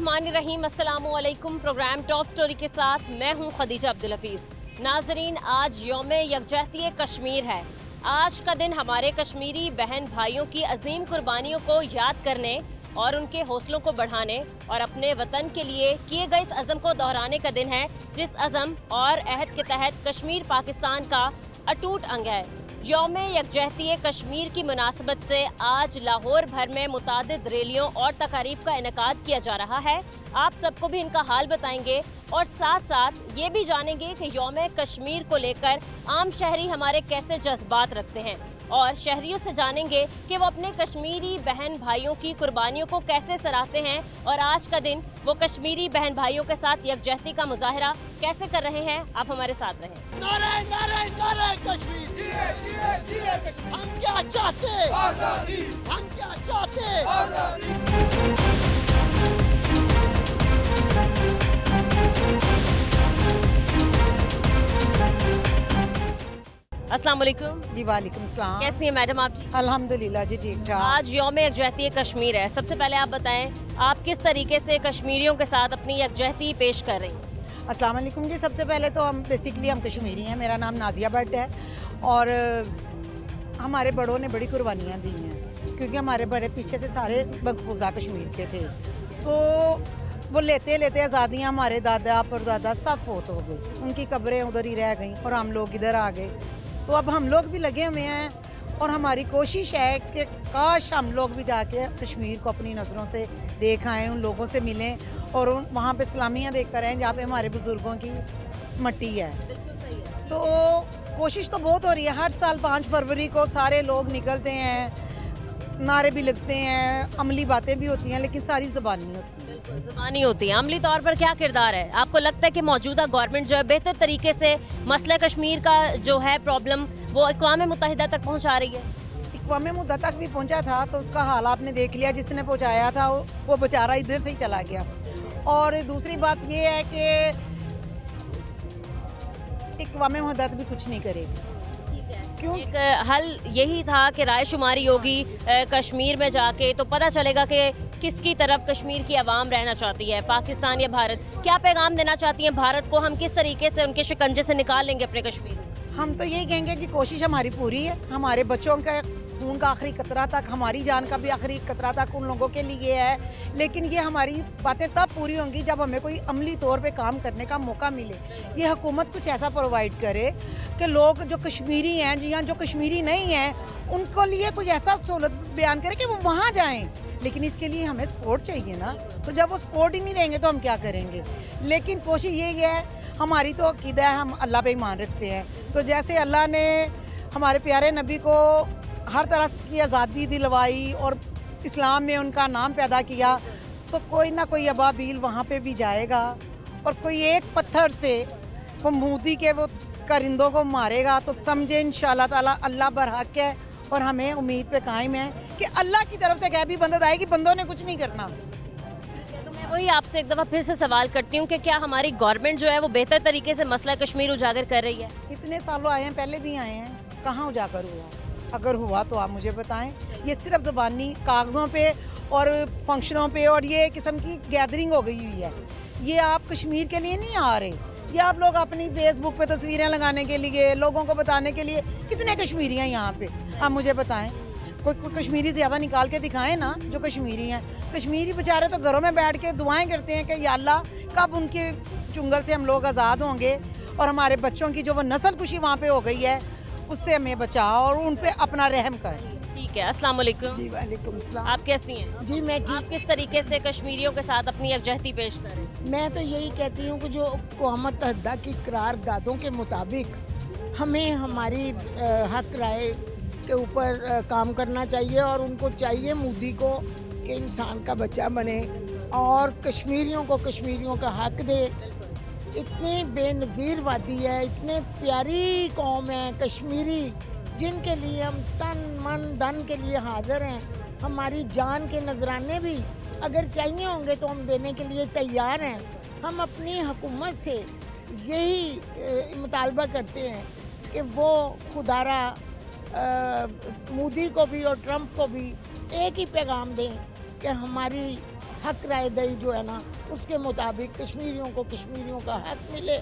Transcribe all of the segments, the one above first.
बिस्मिल्लाहिर्रहमानिर्रहीम। अस्सलाम वालेकुम। प्रोग्राम टॉप स्टोरी के साथ मैं हूं खदीजा अब्दुल हफीज़। नाजरीन, आज यौम यकजहती कश्मीर है। आज का दिन हमारे कश्मीरी बहन भाइयों की अजीम कुर्बानियों को याद करने और उनके हौसलों को बढ़ाने और अपने वतन के लिए किए गए इस अज़म को दोहराने का दिन है, जिस अज़म और अहद के तहत कश्मीर पाकिस्तान का अटूट अंग है। यौम यकजहती कश्मीर की मुनासबत से आज लाहौर भर में मुतादिद रैलियों और तकारीब का इनेकाद किया जा रहा है। आप सबको भी इनका हाल बताएंगे और साथ साथ ये भी जानेंगे कि यौम कश्मीर को लेकर आम शहरी हमारे कैसे जज्बात रखते हैं, और शहरियों से जानेंगे कि वो अपने कश्मीरी बहन भाइयों की कुर्बानियों को कैसे सराहते हैं और आज का दिन वो कश्मीरी बहन भाइयों के साथ यकजहती का मुजाहरा कैसे कर रहे हैं। आप हमारे साथ रहें। नारे नारे नारे कश्मीर, हम क्या चाहते, आजादी, हम क्या चाहते, आजादी। अस्सलाम वालेकुम। जी वालेकुम सलाम। कैसी हैं मैडम आप जी? अल्हम्दुलिल्लाह जी ठीक ठाक। आज यौम यकजहती कश्मीर है। सबसे पहले आप बताएं, आप किस तरीके से कश्मीरियों के साथ अपनी यकजहती पेश कर रही हैं? अस्सलाम वालेकुम जी। सबसे पहले तो हम कश्मीरी हैं। मेरा नाम नाजिया भट्ट है और हमारे बड़ों ने बड़ी कुर्बानियाँ दी हैं, क्योंकि हमारे बड़े पीछे से सारे मकबूजा कश्मीर के थे। तो वो लेते लेते आज़ादियाँ हमारे दादा परदादा सब फोत हो गए, उनकी कब्रें उधर ही रह गई और हम लोग इधर आ गए। तो अब हम लोग भी लगे हुए हैं और हमारी कोशिश है कि काश हम लोग भी जाके कश्मीर को अपनी नज़रों से देख आएँ, उन लोगों से मिलें और वहाँ पे सलामियाँ देख कर आएँ जहाँ पे हमारे बुज़ुर्गों की मट्टी है। तो कोशिश तो बहुत हो रही है। हर साल 5 फरवरी को सारे लोग निकलते हैं, नारे भी लगते हैं, अमली बातें भी होती हैं, लेकिन सारी ज़बानी होती हैं। ज़बानी होती है। अमली तौर पर क्या किरदार है? आपको लगता है कि मौजूदा गवर्नमेंट जो है बेहतर तरीके से मसला कश्मीर का जो है प्रॉब्लम वो अक़वाम मुत्तहिदा तक पहुँचा रही है? अक़वाम मुत्तहिदा तक भी पहुँचा था तो उसका हाल आपने देख लिया, जिसने पहुँचाया था वो बेचारा इधर से ही चला गया। और दूसरी बात ये है कि अक़वाम मुत्तहिदा भी कुछ नहीं करेगी। क्यों? एक हल यही था कि रायशुमारी होगी कश्मीर में जाके, तो पता चलेगा कि किसकी तरफ कश्मीर की आवाम रहना चाहती है, पाकिस्तान या भारत। क्या पैगाम देना चाहती हैं भारत को? हम किस तरीके से उनके शिकंजे से निकाल लेंगे अपने कश्मीर? हम तो यही कहेंगे जी, कोशिश हमारी पूरी है। हमारे बच्चों का खून का आखिरी कतरा तक, हमारी जान का भी आखिरी कतरा तक उन लोगों के लिए है। लेकिन ये हमारी बातें तब पूरी होंगी जब हमें कोई अमली तौर पे काम करने का मौका मिले। ये हुकूमत कुछ ऐसा प्रोवाइड करे कि लोग जो कश्मीरी हैं या जो कश्मीरी नहीं हैं उनको लिए कोई ऐसा सहूलत बयान करे कि वो वहाँ जाएँ। लेकिन इसके लिए हमें सपोर्ट चाहिए ना, तो जब वो सपोर्ट ही नहीं देंगे तो हम क्या करेंगे। लेकिन कोशिश यही है, हमारी तो अकीदा है, हम अल्लाह पे ईमान रखते हैं। तो जैसे अल्लाह ने हमारे प्यारे नबी को हर तरह की आज़ादी दिलवाई और इस्लाम में उनका नाम पैदा किया, तो कोई ना कोई अबाबील वहाँ पे भी जाएगा और कोई एक पत्थर से वो मोदी के वो परिंदों को मारेगा। तो समझे इंशाअल्लाह ताला अल्लाह बरहक है और हमें उम्मीद पे कायम है कि अल्लाह की तरफ से क्या भी बंदत आएगी, बंदों ने कुछ नहीं करना। तो मैं वही आपसे एक दफ़ा फिर से सवाल करती हूँ कि क्या हमारी गवर्नमेंट जो है वो बेहतर तरीके से मसला कश्मीर उजागर कर रही है? कितने सालों आए हैं, पहले भी आए हैं, कहाँ उजागर हुआ? अगर हुआ तो आप मुझे बताएं। ये सिर्फ ज़बानी कागज़ों पे और फंक्शनों पे और ये किस्म की गैदरिंग हो गई हुई है। ये आप कश्मीर के लिए नहीं आ रहे, ये आप लोग अपनी फेसबुक पे तस्वीरें लगाने के लिए, लोगों को बताने के लिए। कितने कश्मीरी हैं यहाँ पे, आप मुझे बताएं। कोई कश्मीरी ज़्यादा निकाल के दिखाएं ना जो कश्मीरी हैं। कश्मीरी बेचारे तो घरों में बैठ के दुआएं करते हैं कि या अल्लाह कब उनके चुंगल से हम लोग आज़ाद होंगे और हमारे बच्चों की जो वो नस्ल कुशी वहाँ पे हो गई है उससे हमें बचाओ और उन पे अपना रहम कर। ठीक है। अस्सलाम वालेकुम। जी वालेकुम सलाम। आप कैसी हैं? जी मैं आप ठीक। किस तरीके से कश्मीरियों के साथ अपनी यकजहती पेश करें? मैं तो यही कहती हूँ कि जो अक़वाम मुत्तहिदा की करारदादों के मुताबिक हमें हमारी हक राय के ऊपर काम करना चाहिए और उनको चाहिए मोदी को कि इंसान का बच्चा बने और कश्मीरियों को कश्मीरियों का हक दे। इतनी बेनज़ीर वादी है, इतने प्यारी कौम है कश्मीरी, जिनके लिए हम तन मन धन के लिए हाजिर हैं। हमारी जान के नजराने भी अगर चाहिए होंगे तो हम देने के लिए तैयार हैं। हम अपनी हुकूमत से यही मुतालबा करते हैं कि वो खुदारा मोदी को भी और ट्रंप को भी एक ही पैगाम दें कि हमारी حق رائے دہی جو ہے نا اس کے مطابق کشمیریوں کو کشمیریوں کا حق ملے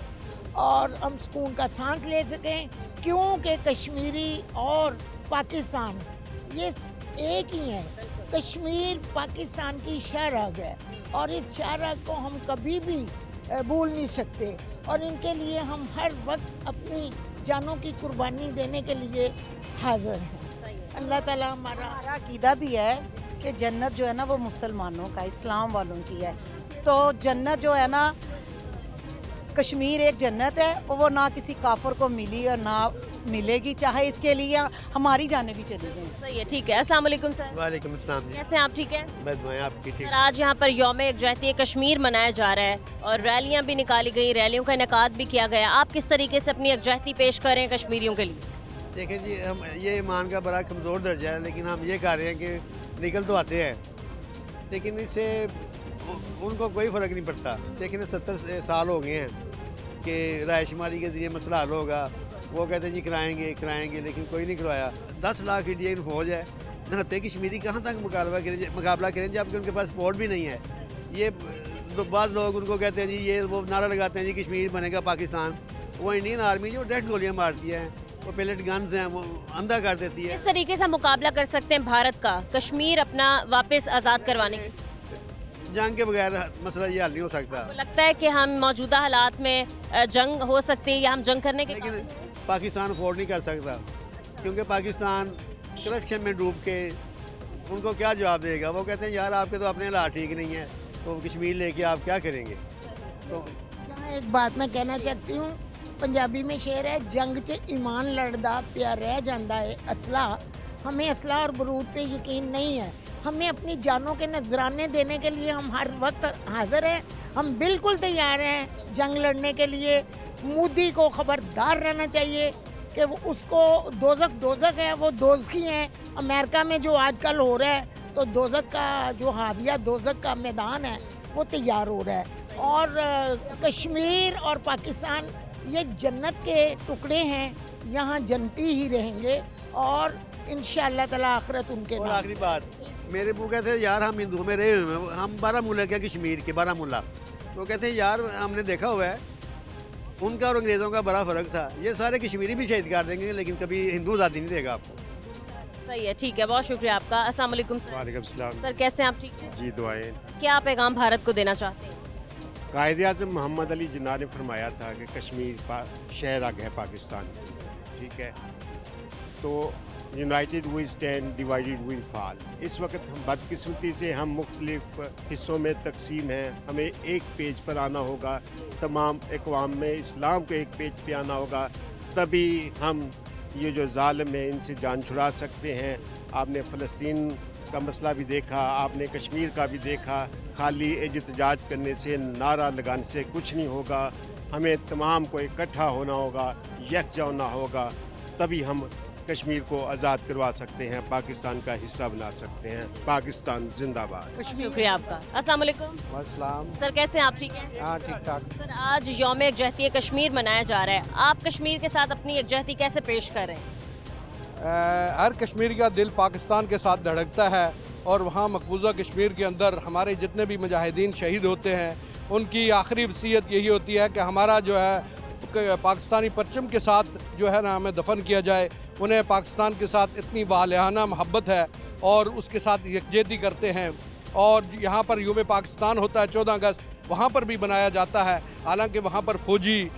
اور ہم سکون کا سانس لے سکیں، کیونکہ کشمیری اور پاکستان یہ ایک ہی ہے۔ کشمیر پاکستان کی شاہراہ ہے اور اس شاہراہ کو ہم کبھی بھی بھول نہیں سکتے، اور ان کے لیے ہم ہر وقت اپنی جانوں کی قربانی دینے کے لیے حاضر ہیں۔ اللہ تعالیٰ ہمارا عقیدہ بھی ہے کہ جنت جو ہے نا وہ مسلمانوں کا، اسلام والوں کی ہے، تو جنت جو ہے نا کشمیر ایک جنت ہے، وہ نہ کسی کافر کو ملی اور نہ ملے گی، چاہے اس کے لیے ہماری جانیں بھی چلی گئیں۔ صحیح ہے، ٹھیک ہے۔ السلام علیکم سر، وعلیکم السلام جی، کیسے ہیں آپ؟ ٹھیک ہے بس دعائیں آپ کی ٹھیک۔ سر، آج یہاں پر یوم یکجہتی کشمیر منایا جا رہا ہے اور ریلیاں بھی نکالی گئی، ریلیوں کا انعقاد بھی کیا گیا، آپ کس طریقے سے اپنی یکجہتی پیش کر رہے ہیں کشمیریوں کے لیے؟ دیکھیں جی، ہم یہ ایمان کا بڑا کمزور درجہ ہے، لیکن ہم یہ کہہ رہے ہیں کہ نکل تو آتے ہیں، لیکن اس سے ان کو کوئی فرق نہیں پڑتا۔ لیکن 70 سال ہو گئے ہیں کہ رائے شماری کے ذریعے مسئلہ حل ہوگا، وہ کہتے ہیں جی کرائیں گے، لیکن کوئی نہیں کروایا۔ 10 لاکھ انڈین فوج ہے، نہتے کشمیری کہاں تک مقابلہ کریں جبکہ ان کے پاس سپورٹ بھی نہیں ہے۔ یہ بعض لوگ ان کو کہتے ہیں جی، یہ وہ نعرہ لگاتے ہیں جی کشمیر بنے گا پاکستان، وہ انڈین آرمی جو ڈائریکٹ گولیاں مارتی ہے، وہ پیلٹ گنز ہیں، وہ اندھا کر دیتی ہے۔ کس طریقے سے مقابلہ کر سکتے ہیں بھارت کا کشمیر اپنا واپس آزاد کروانے کے؟ جنگ کے بغیر مسئلہ یہ حل نہیں ہو سکتا، آپ کو لگتا ہے کہ ہم موجودہ حالات میں جنگ ہو سکتی ہے یا ہم جنگ کرنے کے لیکن پاکستان افورڈ نہیں کر سکتا، کیونکہ پاکستان کرپشن میں ڈوب کے ان کو کیا جواب دے گا؟ وہ کہتے ہیں یار آپ کے تو اپنے حالات ٹھیک نہیں ہیں، تو کشمیر لے کے آپ کیا کریں گے؟ تو یہاں ایک بات میں کہنا چاہتی ہوں، پنجابی میں شعر ہے، جنگ چ ایمان لڑدا پیا رہ جاندا ہے اسلحہ۔ ہمیں اسلحہ اور بارود پہ یقین نہیں ہے، ہمیں اپنی جانوں کے نذرانے دینے کے لیے ہم ہر وقت حاضر ہیں، ہم بالکل تیار ہیں جنگ لڑنے کے لیے۔ مودی کو خبردار رہنا چاہیے کہ وہ اس کو دوزخ ہے، وہ دوزخی ہیں۔ امریکہ میں جو آج کل ہو رہا ہے تو دوزخ کا جو حاویہ دوزخ کا میدان ہے وہ تیار ہو رہا ہے، اور کشمیر اور پاکستان یہ جنت کے ٹکڑے ہیں، یہاں جنتی ہی رہیں گے اور انشاءاللہ تعالی آخرت ان کے اور نام۔ آخری بات، میرے ابو کہتے ہیں یار ہم ہندوؤں میں رہے ہوئے ہیں، ہم بارہمولہ کے کشمیر کے بارہمولہ، تو کہتے ہیں یار ہم نے دیکھا ہوا ہے ان کا اور انگریزوں کا بڑا فرق تھا، یہ سارے کشمیری بھی شہید کر دیں گے لیکن کبھی ہندو آزادی نہیں دے گا آپ کو۔ صحیح ہے، ٹھیک ہے، بہت شکریہ آپ کا۔ السلام علیکم سر، وعلیکم السلام سر کیسے ہیں آپ؟ ٹھیک ہے، جی، دعائیں۔ کیا پیغام بھارت کو دینا چاہتے ہیں؟ قائد اعظم محمد علی جناح نے فرمایا تھا کہ کشمیر شہر ہے پاکستان، ٹھیک ہے، تو یونائٹڈ وی اسٹینڈ، ڈیوائیڈڈ وی فال۔ اس وقت ہم بدقسمتی سے ہم مختلف حصوں میں تقسیم ہیں، ہمیں ایک پیج پر آنا ہوگا، تمام اقوام میں اسلام کو ایک پیج پہ آنا ہوگا، تبھی ہم یہ جو ظالم ہیں ان سے جان چھڑا سکتے ہیں۔ آپ نے فلسطین کا مسئلہ بھی دیکھا، آپ نے کشمیر کا بھی دیکھا، خالی احتجاج کرنے سے، نعرہ لگانے سے کچھ نہیں ہوگا، ہمیں تمام کو اکٹھا ہونا ہوگا، یکجا ہونا ہوگا، تبھی ہم کشمیر کو آزاد کروا سکتے ہیں، پاکستان کا حصہ بنا سکتے ہیں۔ پاکستان زندہ باد۔ شکریہ آپ کا۔ السلام علیکم السلام۔ سر، کیسے ہیں آپ؟ ٹھیک ہے، ہاں ٹھیک ٹھاک۔ سر آج یوم یکجہتی کشمیر منایا جا رہا ہے، آپ کشمیر کے ساتھ اپنی یکجہتی کیسے پیش کر رہے ہیں؟ ہر کشمیری کا دل پاکستان کے ساتھ دھڑکتا ہے، اور وہاں مقبوضہ کشمیر کے اندر ہمارے جتنے بھی مجاہدین شہید ہوتے ہیں ان کی آخری وصیت یہی ہوتی ہے کہ ہمارا جو ہے پاکستانی پرچم کے ساتھ جو ہے نا ہمیں دفن کیا جائے۔ انہیں پاکستان کے ساتھ اتنی والہانہ محبت ہے اور اس کے ساتھ یکجہتی کرتے ہیں، اور یہاں پر یوم پاکستان ہوتا ہے 14 اگست، وہاں پر بھی منایا جاتا ہے، حالانکہ وہاں پر فوجی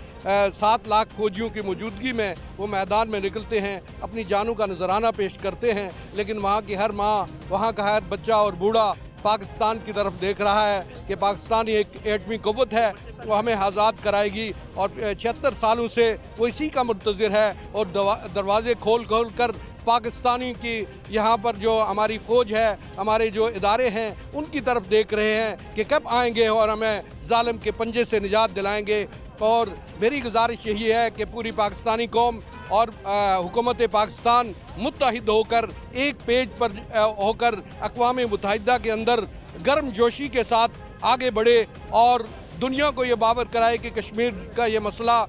7 لاکھ فوجیوں کی موجودگی میں وہ میدان میں نکلتے ہیں، اپنی جانوں کا نذرانہ پیش کرتے ہیں، لیکن وہاں کی ہر ماں، وہاں کا ہر بچہ اور بوڑھا پاکستان کی طرف دیکھ رہا ہے کہ پاکستان ایک ایٹمی قوت ہے، وہ ہمیں آزاد کرائے گی، اور 76 سالوں سے وہ اسی کا منتظر ہے، اور دروازے کھول کر پاکستانی کی یہاں پر جو ہماری فوج ہے، ہمارے جو ادارے ہیں ان کی طرف دیکھ رہے ہیں کہ کب آئیں گے اور ہمیں ظالم کے پنجے سے نجات دلائیں گے۔ اور میری گزارش یہی ہے کہ پوری پاکستانی قوم اور حکومت پاکستان متحد ہو کر ایک پیج پر ہو کر اقوام متحدہ کے اندر گرم جوشی کے ساتھ آگے بڑھے اور دنیا کو یہ باور کرائے کہ کشمیر کا یہ مسئلہ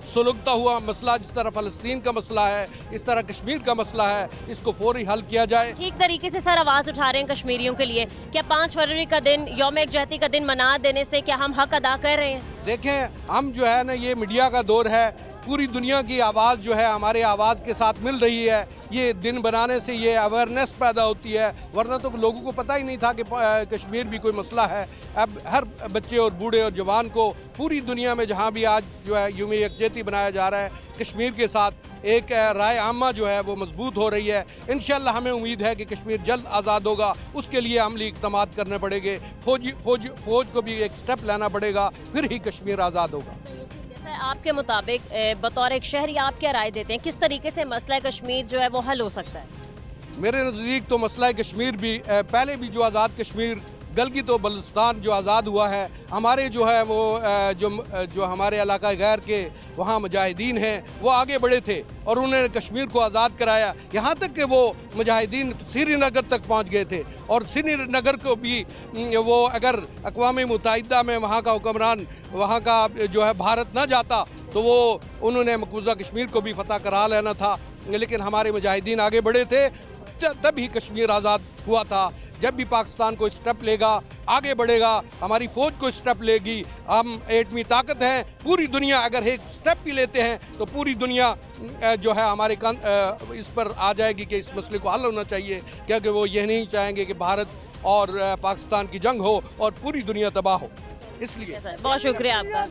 सुलगता हुआ मसला, जिस तरह फ़लस्तीन का मसला है, इस तरह कश्मीर का मसला है, इसको फौरी हल किया जाए। ठीक तरीके से सर आवाज़ उठा रहे हैं कश्मीरियों के लिए। क्या 5 फरवरी का दिन, यौम यकजहती का दिन मना देने से क्या हम हक अदा कर रहे हैं? देखें, हम जो है ना, ये मीडिया का दौर है, पूरी दुनिया की आवाज़ जो है हमारे आवाज़ के साथ मिल रही है। ये दिन बनाने से ये अवेयरनेस पैदा होती है, वरना तो लोगों को पता ही नहीं था कि कश्मीर भी कोई मसला है। अब हर बच्चे और बूढ़े और जवान को पूरी दुनिया में जहाँ भी आज जो है यौम यकजहती बनाया जा रहा है, कश्मीर के साथ एक राय आमा जो है वो मजबूत हो रही है। इंशाल्लाह हमें उम्मीद है कि कश्मीर जल्द आज़ाद होगा। उसके लिए अमली इक़दामात करने पड़ेंगे, फौज को भी एक स्टेप लेना पड़ेगा, फिर ही कश्मीर आज़ाद होगा। जैसे आपके मुताबिक बतौर एक शहरी आप क्या राय देते हैं, किस तरीके से मसला कश्मीर जो है वो हल हो सकता है? मेरे नज़दीक तो मसला कश्मीर भी पहले भी जो आज़ाद कश्मीर गलगित और बल्तिस्तान जो आज़ाद हुआ है, हमारे जो है वो जो हमारे इलाका गैर के वहाँ मुजाहिदीन हैं वो आगे बढ़े थे और उन्होंने कश्मीर को आज़ाद कराया। यहाँ तक कि वो मुजाहिदीन श्रीनगर तक पहुँच गए थे और श्रीनगर को भी वो अगर अक़वाम मुत्तहिदा में वहाँ का हुक्मरान वहाँ का जो है भारत ना जाता तो वो उन्होंने मकबूजा कश्मीर को भी फतह करा लेना था, लेकिन हमारे मुजाहिदीन आगे बढ़े थे, तभी कश्मीर आज़ाद हुआ था। जब भी पाकिस्तान को स्टेप लेगा, आगे बढ़ेगा, हमारी फ़ौज को स्टेप लेगी, हम एटमी ताकत हैं, पूरी दुनिया अगर एक स्टेप भी लेते हैं तो पूरी दुनिया जो है हमारे इस पर आ जाएगी कि इस मसले को हल होना चाहिए, क्योंकि वो ये नहीं चाहेंगे कि भारत और पाकिस्तान की जंग हो और पूरी दुनिया तबाह हो। इसलिए बहुत शुक्रिया आपका।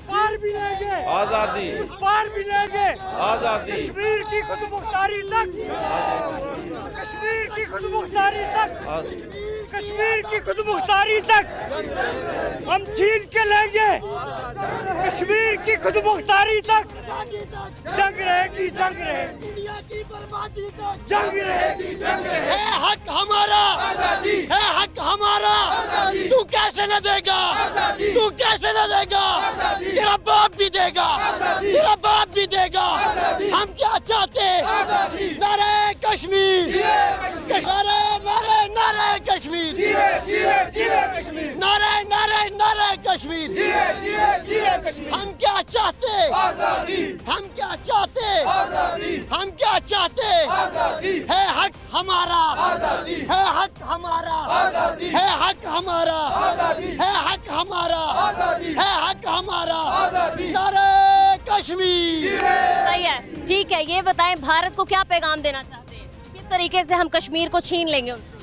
पार भी लेंगे आजादी, पार भी लेंगे आजादी, कश्मीर की खुद मुख्तारी तक, कश्मीर की खुद मुख्तारी तक, कश्मीर की खुद मुख्तारी तक हम छीन के लेंगे, कश्मीर की खुद मुख्तारी तक। जंग रहेगी, जंग रहेगी, जंग रहेगी, जंग रहेगी। है हक हमारा, है हक हमारा, तू कैसे न देगा, तू कैसे न देगा, तेरा बाप भी देगा, तेरा बाप भी देगा। हम क्या चाहते, नारे कश्मीर, नारे नारे नारे कश्मीर, नारे नारे नारे कश्मीर। हम क्या चाहते, हम क्या चाहते, हम क्या चाहते, है हक हमारा, है हक हमारा, है हक हमारा, है हक हमारा, है हक हमारा, नारे कश्मीर। सही है, ठीक है। ये बताएं भारत को क्या पैगाम देना चाहते हैं, किस तरीके से हम कश्मीर को छीन लेंगे उनसे?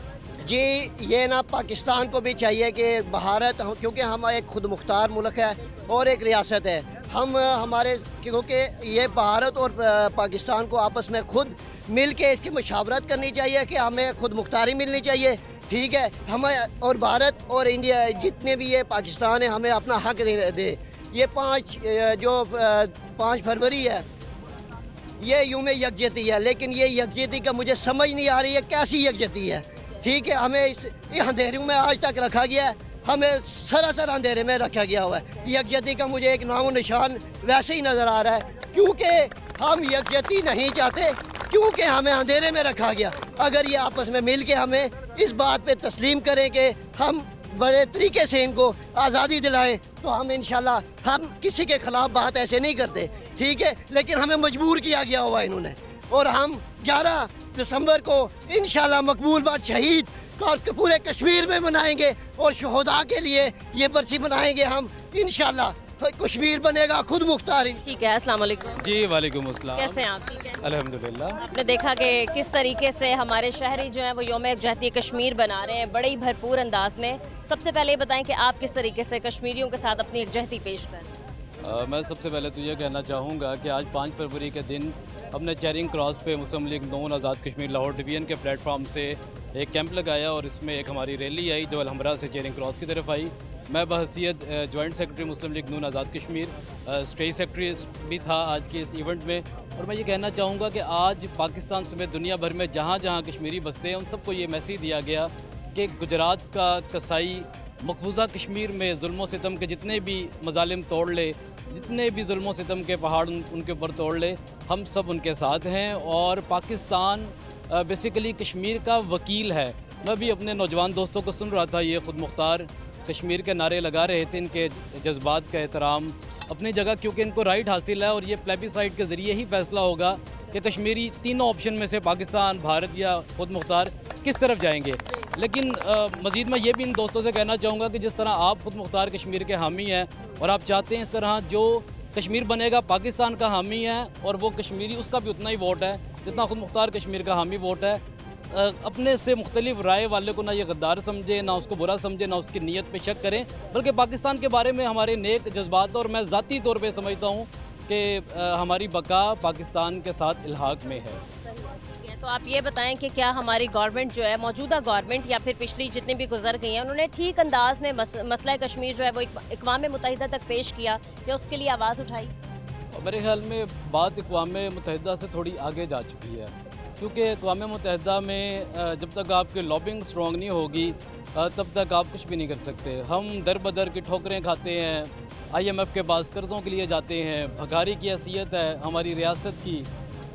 जी, ये ना पाकिस्तान को भी चाहिए कि भारत, क्योंकि हम एक खुद मुख्तार मुल्क है और एक रियासत है, हम हमारे, क्योंकि ये भारत और पाकिस्तान को आपस में खुद मिल के इसकी मुशावरत करनी चाहिए कि हमें खुद मुख्तारी मिलनी चाहिए, ठीक है। हमें और भारत और इंडिया जितने भी ये पाकिस्तान है हमें अपना हक दे। ये 5 फरवरी है, ये यूम यकजहती है, लेकिन ये यकजहती का मुझे समझ नहीं आ रही है कैसी यकजहती है, ठीक है। हमें इस अंधेरे में आज तक रखा गया है, हमें सरासर अंधेरे में रखा गया हुआ है। यकजहती का मुझे एक नामो निशान वैसे ही नज़र आ रहा है, क्योंकि हम यकजहती नहीं चाहते, क्योंकि हमें अंधेरे में रखा गया। अगर ये आपस में मिल के हमें इस बात पे तस्लीम करें कि हम बड़े तरीके से इनको आज़ादी दिलाएं, तो हम इंशाल्लाह हम किसी के ख़िलाफ़ बात ऐसे नहीं करते, ठीक है। लेकिन हमें मजबूर किया गया हुआ इन्होंने, और हम 11 दिसंबर को इंशाल्लाह मकबूल बात शहीद और पूरे कश्मीर में मनाएंगे और शहोदा के लिए ये बरसी मनाएंगे हम इंशाल्लाह। कश्मीर बनेगा खुद मुख्तारी। ठीक है, अस्सलाम वालेकुम। जी वालेकुम अस्सलाम। कैसे हैं आप? ठीक है, अल्हम्दुलिल्लाह। आपने देखा कि किस तरीके से हमारे शहरी जो हैं वो यौम यकजहती कश्मीर बना रहे हैं बड़े ही भरपूर अंदाज में। सबसे पहले ये बताएं कि आप किस तरीके से कश्मीरियों के साथ अपनी यकजहती पेश कर रहे हैं? मैं सबसे पहले तो ये कहना चाहूँगा कि आज 5 फरवरी के दिन हमने चेरिंग क्रॉस पे मुस्लिम लीग नून आज़ाद कश्मीर लाहौर डिवीज़न के प्लेटफॉर्म से एक कैंप लगाया और इसमें एक हमारी रैली आई जो अलहमरा से चेरिंग क्रॉस की तरफ आई। मैं बहसीत जॉइंट सेक्रेटरी मुस्लिम लीग नून आज़ाद कश्मीर स्टेट सेक्रेटरी भी था आज के इस इवेंट में, और मैं ये कहना चाहूँगा कि आज पाकिस्तान समेत दुनिया भर में जहाँ जहाँ कश्मीरी बसते हैं उन सबको ये मैसेज दिया गया कि गुजरात का कसाई मकबूजा कश्मीर में जुल्म सितम के जितने भी मजालिम तोड़ ले, जितने भी जुल्म सितम के पहाड़ उनके ऊपर तोड़ ले, हम सब उनके साथ हैं। और पाकिस्तान बेसिकली कश्मीर का वकील है मैं भी अपने नौजवान दोस्तों को सुन रहा था, ये खुद मुख्तार कश्मीर के नारे लगा रहे थे, इनके जज्बात का एहतराम अपनी जगह, क्योंकि इनको राइट हासिल है और ये प्लेबिसाइड के ज़रिए ही फैसला होगा कि कश्मीरी तीनों ऑप्शन में से पाकिस्तान, भारत या खुद मुख्तार किस तरफ जाएंगे। लेकिन मज़ीद मैं ये भी इन दोस्तों से कहना चाहूँगा कि जिस तरह आप खुद मुख्तार कश्मीर के हामी हैं और आप चाहते हैं इस तरह जो कश्मीर बनेगा पाकिस्तान का हामी है और वो कश्मीरी उसका भी उतना ही वोट है जितना खुद मुख्तार कश्मीर का हामी वोट है। अपने से मुख्तलिफ राय वाले को ना ये गद्दार समझे, ना उसको बुरा समझे, ना उसकी नीयत पे शक करें, बल्कि पाकिस्तान के बारे में हमारे नेक जज्बात, और मैं ज़ाती तौर पे समझता हूँ कि हमारी बका पाकिस्तान के साथ इल्हाक में है। तो आप ये बताएं कि क्या हमारी गवर्नमेंट जो है, मौजूदा गवर्नमेंट या फिर पिछली जितनी भी गुजर गई हैं, उन्होंने ठीक अंदाज में मसला कश्मीर जो है वो इक़वाम मुत्तहिदा तक पेश किया या उसके लिए आवाज़ उठाई? मेरे ख्याल में बात इक़वाम मुत्तहिदा से थोड़ी आगे जा चुकी है, क्योंकि इक़वाम मुत्तहिदा में जब तक आपकी लॉबिंग स्ट्रॉन्ग नहीं होगी तब तक आप कुछ भी नहीं कर सकते। हम दर बदर की ठोकरें खाते हैं, IMF के पास कर्ज़ों के लिए जाते हैं, भखारी की हैसियत है हमारी रियासत की।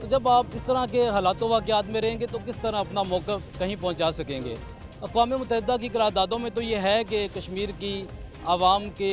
तो जब आप इस तरह के हालातों वाक़यात में रहेंगे तो किस तरह अपना मौक़िफ़ कहीं पहुंचा सकेंगे। अक़वाम मुत्तहिदा की करारदादों में तो ये है कि कश्मीर की आवाम के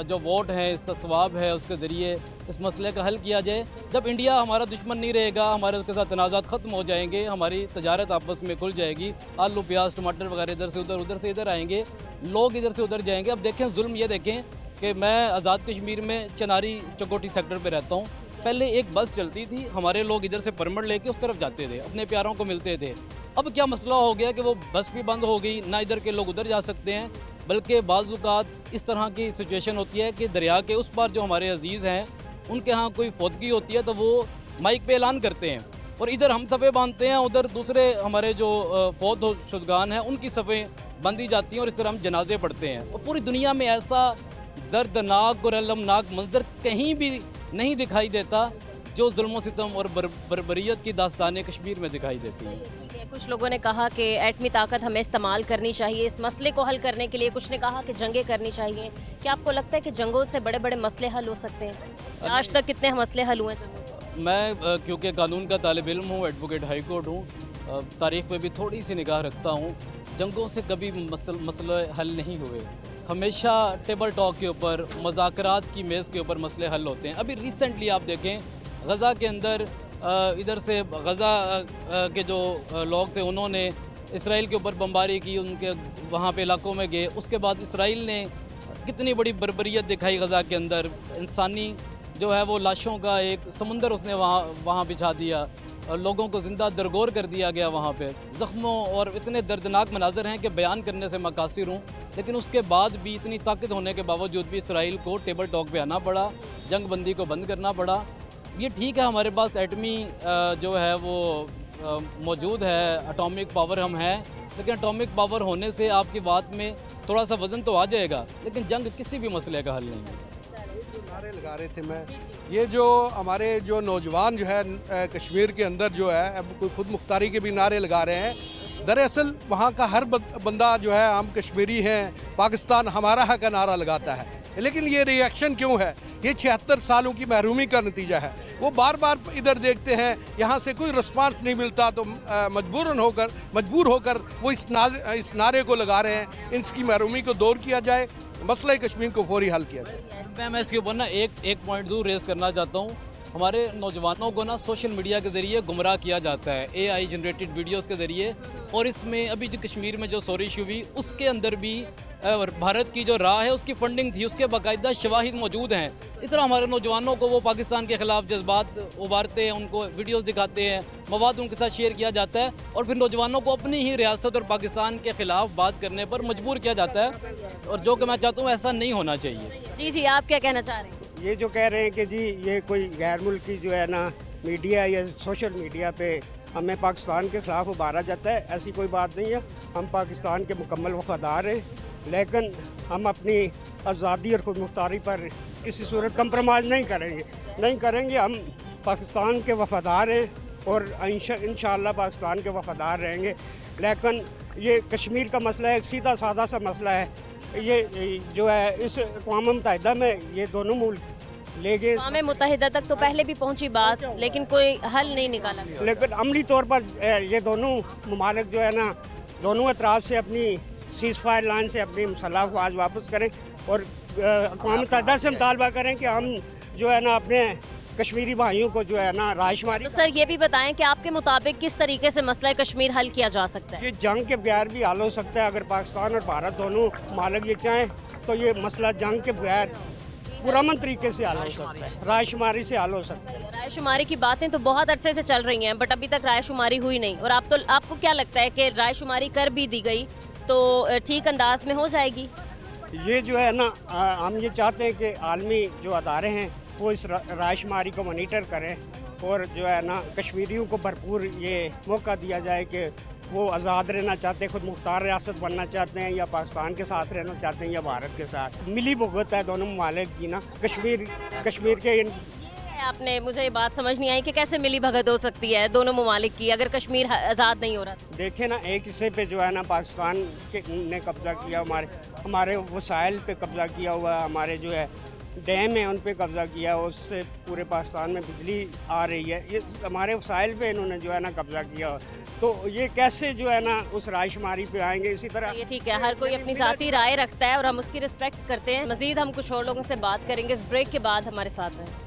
जो वोट हैं, इस्तिस्वाब है, उसके ज़रिए इस मसले का हल किया जाए। जब इंडिया हमारा दुश्मन नहीं रहेगा, हमारे उसके साथ तनाज़ात ख़त्म हो जाएंगे, हमारी तजारत आपस में खुल जाएगी, आलू प्याज टमाटर वगैरह इधर से उधर, उधर से इधर आएंगे, लोग इधर से उधर जाएंगे। अब देखें जुल्म, ये देखें कि मैं आज़ाद कश्मीर में चनारी चकोटी सेक्टर पर रहता हूँ। पहले एक बस चलती थी, हमारे लोग इधर से परमिट लेके उस तरफ जाते थे, अपने प्यारों को मिलते थे। अब क्या मसला हो गया कि वो बस भी बंद हो गई, ना इधर के लोग उधर जा सकते हैं, बल्कि बाज़-औक़ात इस तरह की सिचुएशन होती है कि दरिया के उस पार जो हमारे अजीज़ हैं उनके यहाँ कोई फौतगी होती है तो वो माइक पे ऐलान करते हैं और इधर हम सफ़े बांधते हैं, उधर दूसरे हमारे जो फौत हो शुदगान हैं उनकी सफ़े बांधी जाती हैं और इस तरह हम जनाजे पढ़ते हैं। और पूरी दुनिया में ऐसा दर्दनाक और अलमनाक मंजर कहीं भी नहीं दिखाई देता जो जुल्म सितम और बर्बरियत की दास्तानें कश्मीर में दिखाई देती हैं। कुछ लोगों ने कहा कि एटमी ताकत हमें इस्तेमाल करनी चाहिए इस मसले को हल करने के लिए, कुछ ने कहा कि जंगें करनी चाहिए। क्या आपको लगता है कि जंगों से बड़े बड़े मसले हल हो सकते हैं? आज तक कितने मसले हल हुए हैं? मैं क्योंकि कानून का तालिब इल्म हूँ, एडवोकेट हाई कोर्ट हूँ, तारीख़ पे भी थोड़ी सी निगाह रखता हूँ। जंगों से कभी मसले हल नहीं हुए, हमेशा टेबल टॉक के ऊपर, मुज़ाकरात की मेज़ के ऊपर मसले हल होते हैं। अभी रिसेंटली आप देखें गज़ा के अंदर इधर से गज़ा के जो लोग थे उन्होंने इसराइल के ऊपर बमबारी की, उनके वहाँ पे इलाकों में गए। उसके बाद इसराइल ने कितनी बड़ी बर्बरियत दिखाई गज़ा के अंदर, इंसानी जो है वो लाशों का एक समुंदर उसने वहाँ बिछा दिया और लोगों को ज़िंदा दरगोर कर दिया गया वहाँ पे। ज़ख्मों और इतने दर्दनाक मनाज़र हैं कि बयान करने से मकासिर हूँ, लेकिन उसके बाद भी इतनी ताकत होने के बावजूद भी इसराइल को टेबल टॉक पे आना पड़ा, जंग बंदी को बंद करना पड़ा। ये ठीक है, हमारे पास एटमी जो है वो मौजूद है, एटॉमिक पावर हम हैं, लेकिन एटॉमिक पावर होने से आपकी बात में थोड़ा सा वज़न तो आ जाएगा, लेकिन जंग किसी भी मसले का हल नहीं है। नारे लगा रहे थे मैं, ये जो हमारे जो नौजवान जो है कश्मीर के अंदर जो है अब कोई खुद मुख्तारी के भी नारे लगा रहे हैं। दरअसल वहाँ का हर बंदा जो है हम कश्मीरी हैं, पाकिस्तान हमारा है का नारा लगाता है, लेकिन ये रिएक्शन क्यों है? ये 76 सालों की महरूमी का नतीजा है। वो बार बार इधर देखते हैं, यहाँ से कोई रिस्पांस नहीं मिलता तो मजबूर होकर वो इस नारे को लगा रहे हैं, इसकी महरूमी को दूर किया जाए, मसला कश्मीर को फौरी हल किया जाए। मैं इसके ऊपर ना एक पॉइंट ज़रूर रेस करना चाहता हूँ। हमारे नौजवानों को ना सोशल मीडिया के ज़रिए गुमराह किया जाता है, AI जनरेटेड वीडियोस के ज़रिए, और इसमें अभी जो कश्मीर में जो सॉरी इशू हुई उसके अंदर भी भारत की जो राह है उसकी फंडिंग थी, उसके बाकायदा शवाहिद मौजूद हैं। इस तरह हमारे नौजवानों को वो पाकिस्तान के ख़िलाफ़ जज्बात उबारते हैं, उनको वीडियोस दिखाते हैं, मवाद उनके साथ शेयर किया जाता है और फिर नौजवानों को अपनी ही रियासत और पाकिस्तान के ख़िलाफ़ बात करने पर मजबूर किया जाता है, और जो कि मैं चाहता हूँ ऐसा नहीं होना चाहिए। जी, आप क्या कहना चाह रहे हैं? ये जो कह रहे हैं कि जी ये कोई गैर मुल्की जो है ना मीडिया या सोशल मीडिया पे हमें पाकिस्तान के ख़िलाफ़ उभारा जाता है, ऐसी कोई बात नहीं है। हम पाकिस्तान के मुकम्मल वफ़ादार हैं, लेकिन हम अपनी आज़ादी और खुद मुख्तारी पर किसी सूरत कंप्रोमाइज़ नहीं करेंगे। हम पाकिस्तान के वफ़ादार हैं और इंशाअल्लाह पाकिस्तान के वफ़ादार रहेंगे। लेकिन ये कश्मीर का मसला है, एक सीधा सादा सा मसला है। ये जो है इस अक़वाम मुत्तहिदा में ये दोनों मुल्क ले गए, अक़वाम मुत्तहिदा तक तो पहले भी पहुंची बात, लेकिन कोई हल नहीं निकाला। लेकिन अमली तौर पर ये दोनों ममालिक जो है ना दोनों अतराफ से अपनी सीज़ फायर लाइन से अपनी मसल्ह अफवाज वापस करें और अक़वाम मुत्तहिदा से मुतालबा करें कि हम जो है ना अपने कश्मीरी भाइयों को जो है ना राशमारी। तो सर ये भी बताएं कि आपके मुताबिक किस तरीके से मसला कश्मीर हल किया जा सकता है? ये जंग के बगैर भी हल हो सकता है। अगर पाकिस्तान और भारत दोनों मालिक ये चाहें तो ये मसला जंग के बगैर पुरअमन तरीके से हल हो सकता है, रायशुमारी से हल हो सकता है। रायशुमारी की बातें तो बहुत अरसे से चल रही हैं, बट अभी तक रायशुमारी हुई नहीं। और आपको क्या लगता है कि रायशुमारी कर भी दी गई तो ठीक अंदाज में हो जाएगी? ये जो है ना हम ये चाहते हैं कि आलमी जो अदारे हैं वो इस रायशुमारी को मॉनिटर करें और जो है ना कश्मीरियों को भरपूर ये मौका दिया जाए कि वो आज़ाद रहना चाहते हैं, खुद मुख्तार रियासत बनना चाहते हैं, या पाकिस्तान के साथ रहना चाहते हैं या भारत के साथ। मिली भुगत है दोनों ममालिक की ना। कश्मीर के आपने मुझे ये बात समझ नहीं आई कि कैसे मिली भगत हो सकती है दोनों ममालिक की अगर कश्मीर आज़ाद नहीं हो रहा। देखे ना, एक हिस्से पे जो है ना पाकिस्तान ने कब्ज़ा किया, हमारे वसाइल पे कब्ज़ा किया हुआ, हमारे जो है डैम है उन पे कब्ज़ा किया, उससे पूरे पाकिस्तान में बिजली आ रही है। ये हमारे वसाइल पे इन्होंने जो है ना कब्ज़ा किया, तो ये कैसे जो है ना उस रायशुमारी पे आएंगे? इसी तरह ये ठीक है, हर कोई अपनी ज़ाती राय रखता है और हम उसकी रिस्पेक्ट करते हैं। मज़ीद हम कुछ और लोगों से बात करेंगे इस ब्रेक के बाद। हमारे साथ रहें।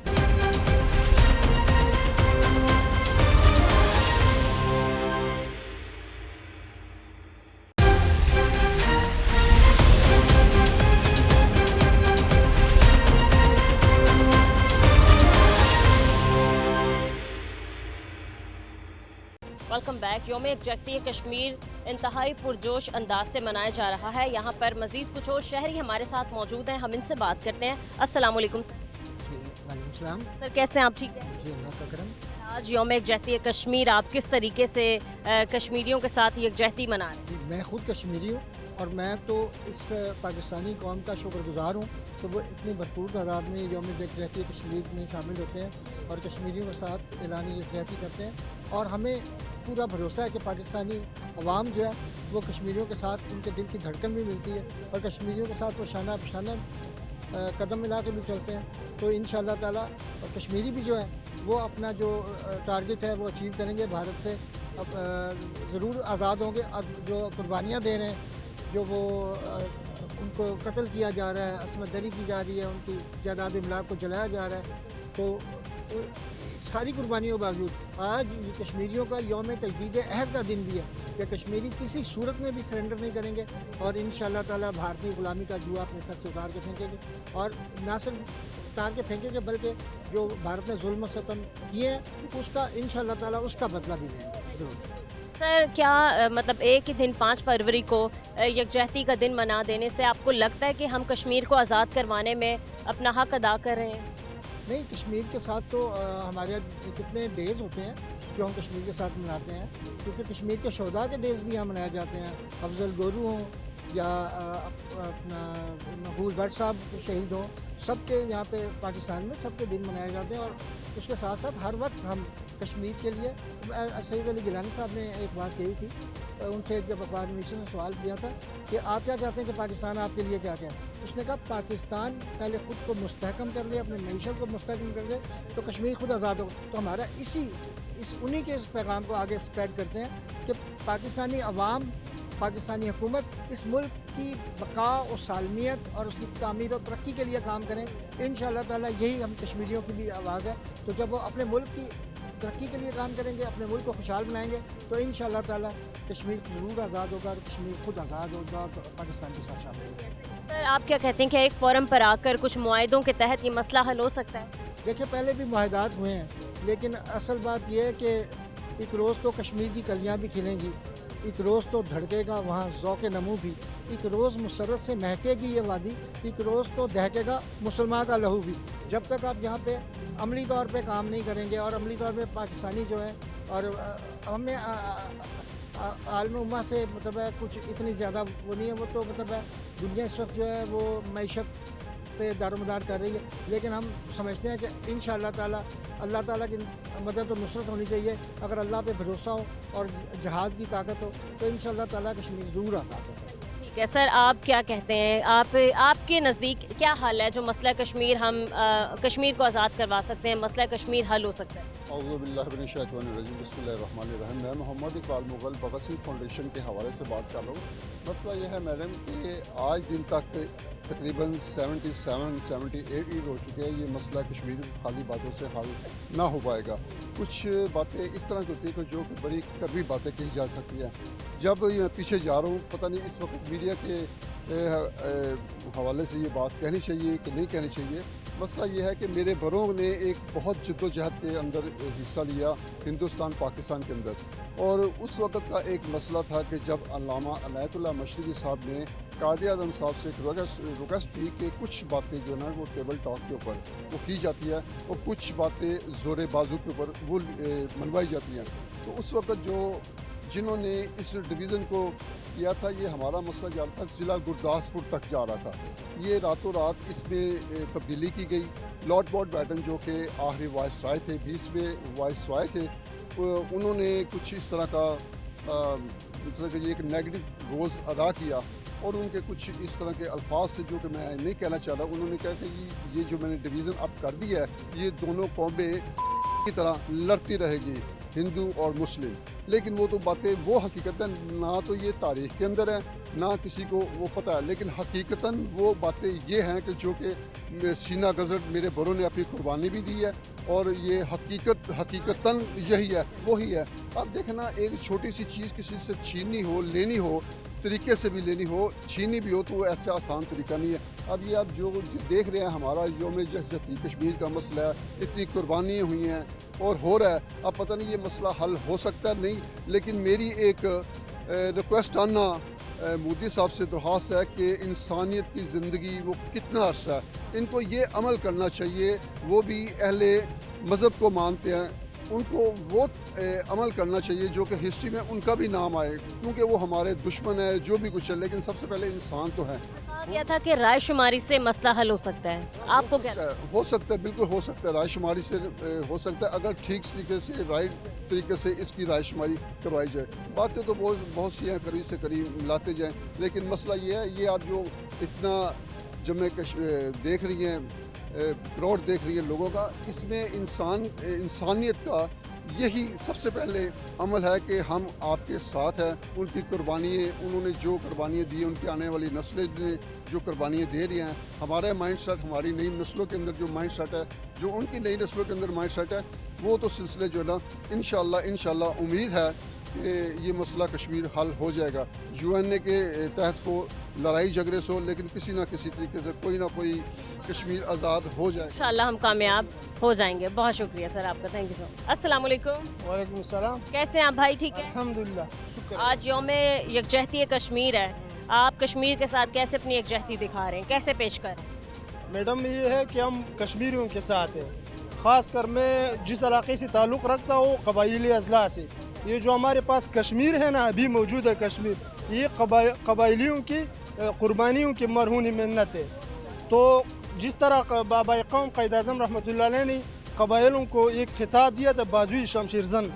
Welcome back. यौम यकजहती कश्मीर इंतहाई पुरजोश अंदाज से मनाया जा रहा है। यहाँ पर मज़ीद कुछ और शहरी हमारे साथ मौजूद हैं, हम इनसे बात करते हैं। अस्सलाम वालेकुम सर, कैसे हैं आप? ठीक है। आज यौम यकजहती कश्मीर आप किस तरीके से कश्मीरियों के साथ यकजहती मना रहे हैं? मैं ख़ुद कश्मीरी हूँ और मैं तो इस पाकिस्तानी कौम का शुक्रगुजार हूँ तो वो इतनी भरपूर तादाद में यौम यकजहती कश्मीर में शामिल होते हैं और कश्मीरियों के साथ एलानी यकजहती करते हैं। और हमें पूरा भरोसा है कि पाकिस्तानी अवाम जो है वो कश्मीरियों के साथ उनके दिल की धड़कन भी मिलती है और कश्मीरियों के साथ वो शाना बशाना कदम मिला के भी चलते हैं। तो इंशाअल्लाह ताला कश्मीरी भी जो है वो अपना जो टारगेट है वो अचीव करेंगे, भारत से अब ज़रूर आज़ाद होंगे। और जो कुर्बानियाँ दे रहे हैं, जो वो उनको कत्ल किया जा रहा है, असमत दरी की जा रही है, उनकी जायदाद इमलाक को जलाया जा रहा है, तो सारी कुर्बानियों के बावजूद आज कश्मीरियों का यौम तजदीद अहद का दिन भी है कि कश्मीरी किसी सूरत में भी सरेंडर नहीं करेंगे और इंशाअल्लाह ताला भारतीय गुलामी का जुआ अपने सर से उतार के फेंकेंगे। और ना सिर्फ उतार के फेंकेंगे बल्कि जो भारत ने जुल्म सतम किए हैं उसका इंशाअल्लाह ताला उसका बदला भी लेंगे ज़रूर। सर क्या मतलब एक ही दिन 5 फरवरी को यकजहती का दिन मना देने से आपको लगता है कि हम कश्मीर को आज़ाद करवाने में अपना हक अदा कर रहे हैं? नहीं, कश्मीर के साथ तो हमारे कितने डेज़ होते हैं जो हम कश्मीर के साथ मनाते हैं, क्योंकि कश्मीर के शोधा के डेज़ भी यहाँ मनाए जाते हैं। अफजल गोरू हों या अपना मकबूल भट्ट साहब शहीद हों, सबके यहाँ पे पाकिस्तान में सबके दिन मनाए जाते हैं। और उसके साथ साथ हर वक्त हम कश्मीर के लिए, सईद अली गिलानी साहब ने एक बात कही थी, उनसे जब अखबार नवीसों ने सवाल किया था कि आप क्या चाहते हैं कि पाकिस्तान आपके लिए क्या क्या है, उसने कहा पाकिस्तान पहले ख़ुद को मुस्तहकम कर ले, अपने मईशत को मुस्तहकम कर ले तो कश्मीर खुद आज़ाद हो। तो हमारा उन्हीं के इस पैगाम को आगे स्प्रेड करते हैं कि पाकिस्तानी अवाम, पाकिस्तानी हुकूमत इस मुल्क की बका और सालमियत और उसकी तामीर और तरक्की के लिए काम करें। इंशाअल्लाह ताला यही हम कश्मीरियों की भी आवाज़ है। तो जब वो अपने मुल्क की तरक्की के लिए काम करेंगे, अपने मुल्क को खुशहाल बनाएंगे, तो इंशाअल्लाह ताला कश्मीर ज़रूर आज़ाद होगा और कश्मीर खुद आज़ाद होगा और पाकिस्तान के साथ शामिल होगा। सर आप क्या कहते हैं कि एक फोरम पर आकर कुछ मुआहदों के तहत ये मसला हल हो सकता है? देखिए, पहले भी मुआहदात हुए हैं, लेकिन असल बात यह है कि एक रोज़ तो कश्मीर की कलियाँ भी खिलेंगी, एक रोज़ तो धड़केगा वहाँ ज़ौक़ नमू भी, एक रोज़ मुसरत से महकेगी ये वादी, एक रोज़ तो दहकेगा मुसलमान का लहू भी। जब तक आप यहाँ पे अमली तौर पे काम नहीं करेंगे और अमली तौर पे पाकिस्तानी जो है और हमें आलम उम्मा से मतलब है कुछ इतनी ज़्यादा वो नहीं है, वो तो मतलब है दुनिया इस वक्त जो है वो मईशत पे दारोमदार कर रही है, लेकिन हम समझते हैं कि इंशाअल्लाह ताला अल्लाह ताला की मदद और नुसरत होनी चाहिए। अगर अल्लाह पे भरोसा हो और जहाद की ताकत हो तो इंशाअल्लाह ताला कश्मीर ज़रूर आज़ाद होगा। ठीक ٹھیک ہے سر، آپ کیا کہتے ہیں، آپ کے نزدیک کیا حل ہے جو مسئلہ کشمیر ہم کشمیر کو آزاد کروا سکتے ہیں، مسئلہ کشمیر حل ہو سکتا ہے؟ اعوذ باللہ من الشیطان الرجیم، بسم اللہ الرحمن الرحیم۔ میں محمد اقبال مغل بھگت سنگھ فاؤنڈیشن کے حوالے سے بات کر رہا ہوں۔ مسئلہ یہ ہے میڈم کہ آج دن تک تقریباً 77-78 ایئر ہو چکے ہیں، یہ مسئلہ کشمیر خالی باتوں سے حل نہ ہو پائے گا۔ کچھ باتیں اس طرح کی ہوتی ہیں کہ جو کہ بڑی کڑوی باتیں کہی جا سکتی ہیں۔ جب میں پیچھے جا رہا ہوں، پتہ نہیں اس وقت میڈیا کے حوالے سے یہ بات کہنی چاہیے کہ نہیں کہنی چاہیے۔ مسئلہ یہ ہے کہ میرے بڑوں نے ایک بہت جد و جہد کے اندر حصہ لیا ہندوستان پاکستان کے اندر، اور اس وقت کا ایک مسئلہ تھا کہ جب علامہ عنایت اللہ مشرقی صاحب نے قائد اعظم صاحب سے ایک ریکویسٹ کی کہ کچھ باتیں جو ہے نا وہ ٹیبل ٹاک کے اوپر وہ کی جاتی ہے اور کچھ باتیں زور بازو کے اوپر وہ منوائی جاتی ہیں، تو اس وقت جنہوں نے اس ڈویژن کو کیا تھا، یہ ہمارا مسئلہ جا رہا تھا ضلع گرداسپور تک جا رہا تھا۔ یہ راتوں رات اس میں تبدیلی کی گئی۔ لارڈ باؤنٹ بیٹن جو کہ آخری وائس رائے تھے، 20ویں وائس رائے تھے، انہوں نے کچھ اس طرح کا مطلب کہ ایک نیگیٹو روز ادا کیا، اور ان کے کچھ اس طرح کے الفاظ تھے جو کہ میں نہیں کہنا چاہ رہا۔ انہوں نے کہا کہ یہ جو میں نے ڈویژن اب کر دی ہے، یہ دونوں قومیں کی طرح لڑتی رہے گی، ہندو اور مسلم۔ لیکن وہ تو باتیں وہ حقیقتاً نہ تو یہ تاریخ کے اندر ہے، نہ کسی کو وہ پتہ ہے، لیکن حقیقتاً وہ باتیں یہ ہیں کہ جو کہ سینہ گزر میرے بڑوں نے اپنی قربانی بھی دی ہے، اور یہ حقیقتاً یہی ہے، وہی ہے۔ اب دیکھنا، ایک چھوٹی سی چیز کسی سے چھیننی ہو، لینی ہو، طریقے سے بھی لینی ہو، چھینی بھی ہو، تو وہ ایسا آسان طریقہ نہیں ہے۔ اب یہ آپ جو دیکھ رہے ہیں، ہمارا یوم یکجہتی کشمیر کا مسئلہ ہے، اتنی قربانیاں ہوئی ہیں اور ہو رہا ہے۔ اب پتہ نہیں یہ مسئلہ حل ہو سکتا ہے نہیں، لیکن میری ایک ریکویسٹ آنا مودی صاحب سے درخواست ہے کہ انسانیت کی زندگی وہ کتنا عرصہ ہے، ان کو یہ عمل کرنا چاہیے۔ وہ بھی اہل مذہب کو مانتے ہیں، ان کو وہ عمل کرنا چاہیے جو کہ ہسٹری میں ان کا بھی نام آئے، کیونکہ وہ ہمارے دشمن ہے جو بھی کچھ ہے، لیکن سب سے پہلے انسان تو ہے۔ کہا گیا تھا کہ رائے شماری سے مسئلہ حل ہو سکتا ہے، آپ کو کیا لگتا ہے؟ ہو سکتا ہے، بالکل ہو سکتا ہے، رائے شماری سے ہو سکتا ہے، اگر ٹھیک طریقے سے رائٹ طریقے سے اس کی رائے شماری کروائی جائے۔ باتیں تو بہت سی ہیں، قریب سے قریب لاتے جائیں، لیکن مسئلہ یہ ہے، یہ آپ جو اتنا جمع دیکھ رہی ہیں، کروڑ دیکھ رہی ہے لوگوں کا، اس میں انسانیت کا یہی سب سے پہلے عمل ہے کہ ہم آپ کے ساتھ ہیں۔ ان کی قربانیاں، انہوں نے جو قربانیاں دی ہیں، ان کی آنے والی نسلیں نے جو قربانیاں دے رہی ہیں، ہمارا مائنڈ سیٹ، ہماری نئی نسلوں کے اندر جو مائنڈ سیٹ ہے، جو ان کی نئی نسلوں کے اندر مائنڈ سیٹ ہے، وہ تو سلسلے جو ہے نا انشاءاللہ امید ہے کہ یہ مسئلہ کشمیر حل ہو جائے گا۔ UN کے تحت ہو، لڑائی جھگڑے سے ہو، لیکن کسی نہ کسی طریقے سے کوئی نہ کوئی کشمیر آزاد ہو جائے۔ انشاءاللہ ہم کامیاب ہو جائیں گے۔ بہت شکریہ سر آپ کا، تھینک یو سو مچ۔ السلام علیکم۔ وعلیکم السلام۔ کیسے ہیں آپ بھائی؟ ٹھیک ہے الحمدللہ، شکر۔ آج یوم یکجہتی کشمیر ہے، آپ کشمیر کے ساتھ کیسے اپنی یکجہتی دکھا رہے ہیں، کیسے پیش کر رہے ہیں؟ میڈم یہ ہے کہ ہم کشمیریوں کے ساتھ ہیں، خاص کر میں جس علاقے سے تعلق رکھتا ہوں قبائلی اضلاع سے۔ یہ جو ہمارے پاس کشمیر ہے نا، ابھی موجود ہے کشمیر، یہ قبائلیوں کی قربانیوں کی مرہون منت ہے۔ تو جس طرح بابا قوم قائد اعظم رحمۃ اللہ علیہ نے قبائلوں کو ایک خطاب دیا تھا، بازوی شمشیر زن،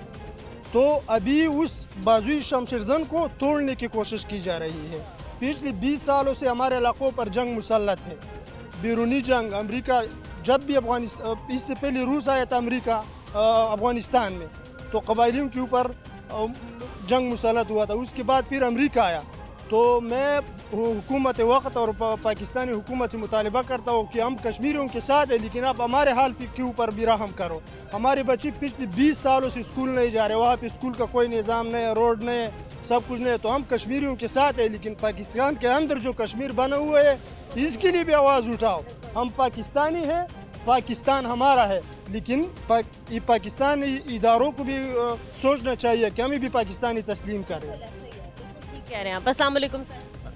تو ابھی اس بازوی شمشیر زن کو توڑنے کی کوشش کی جا رہی ہے۔ پچھلے 20 سالوں سے ہمارے علاقوں پر جنگ مسلط ہے، بیرونی جنگ۔ امریکہ جب بھی افغانستان، اس سے پہلے روس آیا تھا امریکہ افغانستان میں، تو قبائلیوں کے اوپر جنگ مسلط ہوا تھا۔ اس کے بعد پھر امریکہ آیا۔ تو میں حکومت وقت اور پاکستانی حکومت سے مطالبہ کرتا ہوں کہ ہم کشمیریوں کے ساتھ ہیں، لیکن آپ ہمارے حال کے اوپر بھی رحم کرو۔ ہمارے بچے پچھلے 20 سالوں سے اسکول نہیں جا رہے، وہاں پہ اسکول کا کوئی نظام نہیں ہے، روڈ نہیں ہے، سب کچھ نہیں ہے۔ تو ہم کشمیریوں کے ساتھ ہیں، لیکن پاکستان کے اندر جو کشمیر بنا ہوا ہے، اس کے لیے بھی آواز اٹھاؤ۔ ہم پاکستانی ہیں، پاکستان ہمارا ہے، لیکن پاکستانی اداروں کو بھی سوچنا چاہیے کہ ہمیں بھی پاکستانی تسلیم کریں۔ ٹھیک کہہ رہے ہیں آپ۔ السلام علیکم سر،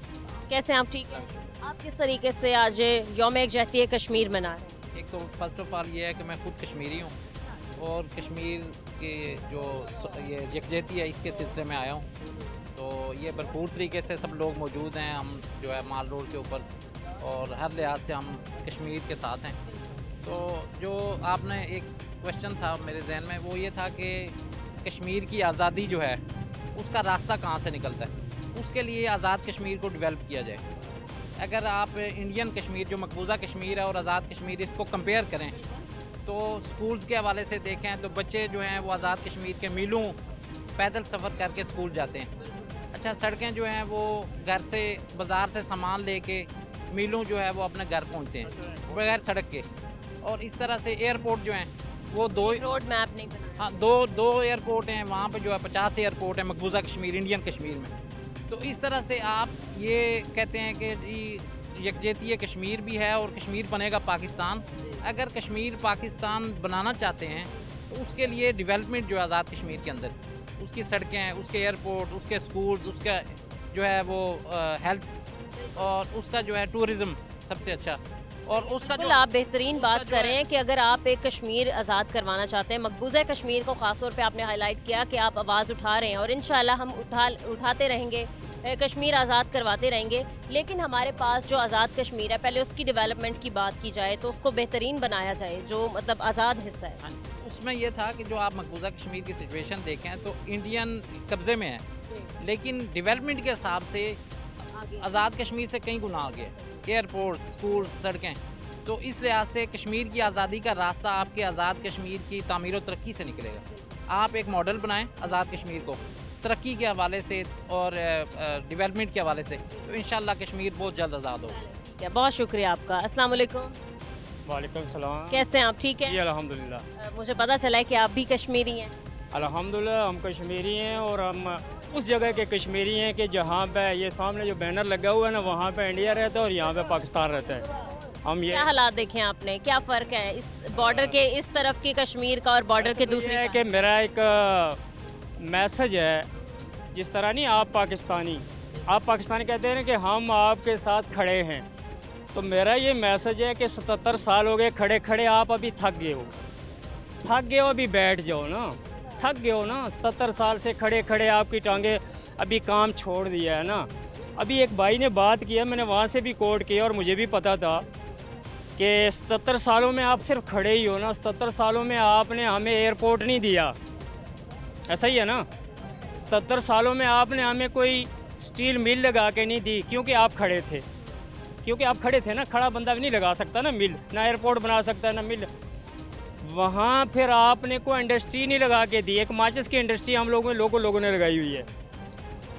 کیسے ہیں آپ؟ ٹھیک ہے۔ آپ کس طریقے سے آج یوم یکجہتی کشمیر منا رہے ہیں؟ ایک تو فرسٹ آف آل یہ ہے کہ میں خود کشمیری ہوں، اور کشمیر کے جو یہ یکجہتی ہے اس کے سلسلے میں آیا ہوں۔ تو یہ بھرپور طریقے سے سب لوگ موجود ہیں، ہم جو ہے مال روڈ کے اوپر، اور ہر لحاظ سے ہم کشمیر کے ساتھ ہیں۔ تو جو آپ نے ایک کوشچن تھا میرے ذہن میں، وہ یہ تھا کہ کشمیر کی آزادی جو ہے اس کا راستہ کہاں سے نکلتا ہے۔ اس کے لیے آزاد کشمیر کو ڈیولپ کیا جائے. اگر آپ انڈین کشمیر جو مقبوضہ کشمیر ہے اور آزاد کشمیر اس کو کمپیئر کریں تو سکولز کے حوالے سے دیکھیں تو بچے جو ہیں وہ آزاد کشمیر کے میلوں پیدل سفر کر کے اسکول جاتے ہیں. اچھا سڑکیں جو ہیں وہ گھر سے بازار سے سامان لے کے میلوں جو ہے وہ اپنے گھر پہنچتے ہیں بغیر سڑک کے. اور اس طرح سے ایئرپورٹ جو ہیں وہ روڈ میپ نہیں بنا. ہاں دو ایئرپورٹ ہیں وہاں پہ جو ہے 50 ایئرپورٹ ہیں مقبوضہ کشمیر انڈین کشمیر میں. تو اس طرح سے آپ یہ کہتے ہیں کہ جی یکجہتی کشمیر بھی ہے اور کشمیر بنے گا پاکستان. اگر کشمیر پاکستان بنانا چاہتے ہیں تو اس کے لیے ڈیولپمنٹ جو ہے آزاد کشمیر کے اندر اس کی سڑکیں, اس کے ایئرپورٹ, اس کے سکولز, اس کا جو ہے وہ ہیلتھ اور اس کا جو ہے ٹورزم سب سے اچھا. اور اس کا جو آپ بہترین بات کر رہے ہیں کہ اگر آپ ایک کشمیر آزاد کروانا چاہتے ہیں, مقبوضہ کشمیر کو خاص طور پہ آپ نے ہائی لائٹ کیا کہ آپ آواز اٹھا رہے ہیں اور انشاءاللہ ہم اٹھاتے رہیں گے, کشمیر آزاد کرواتے رہیں گے. لیکن ہمارے پاس جو آزاد کشمیر ہے پہلے اس کی ڈیولپمنٹ کی بات کی جائے تو اس کو بہترین بنایا جائے جو مطلب آزاد حصہ ہے. اس میں یہ تھا کہ جو آپ مقبوضہ کشمیر کی سچویشن دیکھیں تو انڈین قبضے میں ہے لیکن ڈیولپمنٹ کے حساب سے آزاد کشمیر سے کئی گنا آگے. ایئرپورٹ, سکول, سڑکیں. تو اس لحاظ سے کشمیر کی آزادی کا راستہ آپ کے آزاد کشمیر کی تعمیر و ترقی سے نکلے گا. آپ ایک ماڈل بنائیں آزاد کشمیر کو ترقی کے حوالے سے اور ڈیولپمنٹ کے حوالے سے تو انشاءاللہ کشمیر بہت جلد آزاد ہوگا. بہت شکریہ آپ کا. السلام علیکم. وعلیکم السلام. کیسے ہیں آپ؟ ٹھیک ہیں جی الحمدللہ. مجھے پتا چلا ہے کہ آپ بھی کشمیری ہیں. الحمدللہ ہم کشمیری ہیں اور ہم اس جگہ کے کشمیری ہیں کہ جہاں پہ یہ سامنے جو بینر لگا ہوا ہے نا وہاں پہ انڈیا رہتا ہے اور یہاں پہ پاکستان رہتا ہے. ہم یہ کیا حالات دیکھیں آپ نے, کیا فرق ہے اس بارڈر کے اس طرف کی کشمیر کا اور بارڈر کے دوسری ہے کہ میرا ایک میسج ہے جس طرح نہیں آپ پاکستانی کہتے ہیں کہ ہم آپ کے ساتھ کھڑے ہیں تو میرا یہ میسج ہے کہ 77 سال ہو گئے کھڑے کھڑے, آپ ابھی تھک گئے ہو ابھی بیٹھ جاؤ نا, تھک گئے ہو نا 77 سال سے کھڑے کھڑے آپ کی ٹانگیں ابھی کام چھوڑ دیا ہے نا. ابھی ایک بھائی نے بات کیا, میں نے وہاں سے بھی کوٹ کیا اور مجھے بھی پتا تھا کہ 77 سالوں میں آپ صرف کھڑے ہی ہو نا. 77 سالوں میں آپ نے ہمیں ایئرپورٹ نہیں دیا, ایسا ہی ہے نا. 77 سالوں میں آپ نے ہمیں کوئی سٹیل مل لگا کے نہیں دی کیونکہ آپ کھڑے تھے نا. کھڑا بندہ بھی نہیں لگا سکتا نا مل, نہ ایئرپورٹ بنا سکتا نہ مل. وہاں پھر آپ نے کوئی انڈسٹری نہیں لگا کے دی. ایک ماچس کی انڈسٹری ہم لوگوں نے لگائی ہوئی ہے.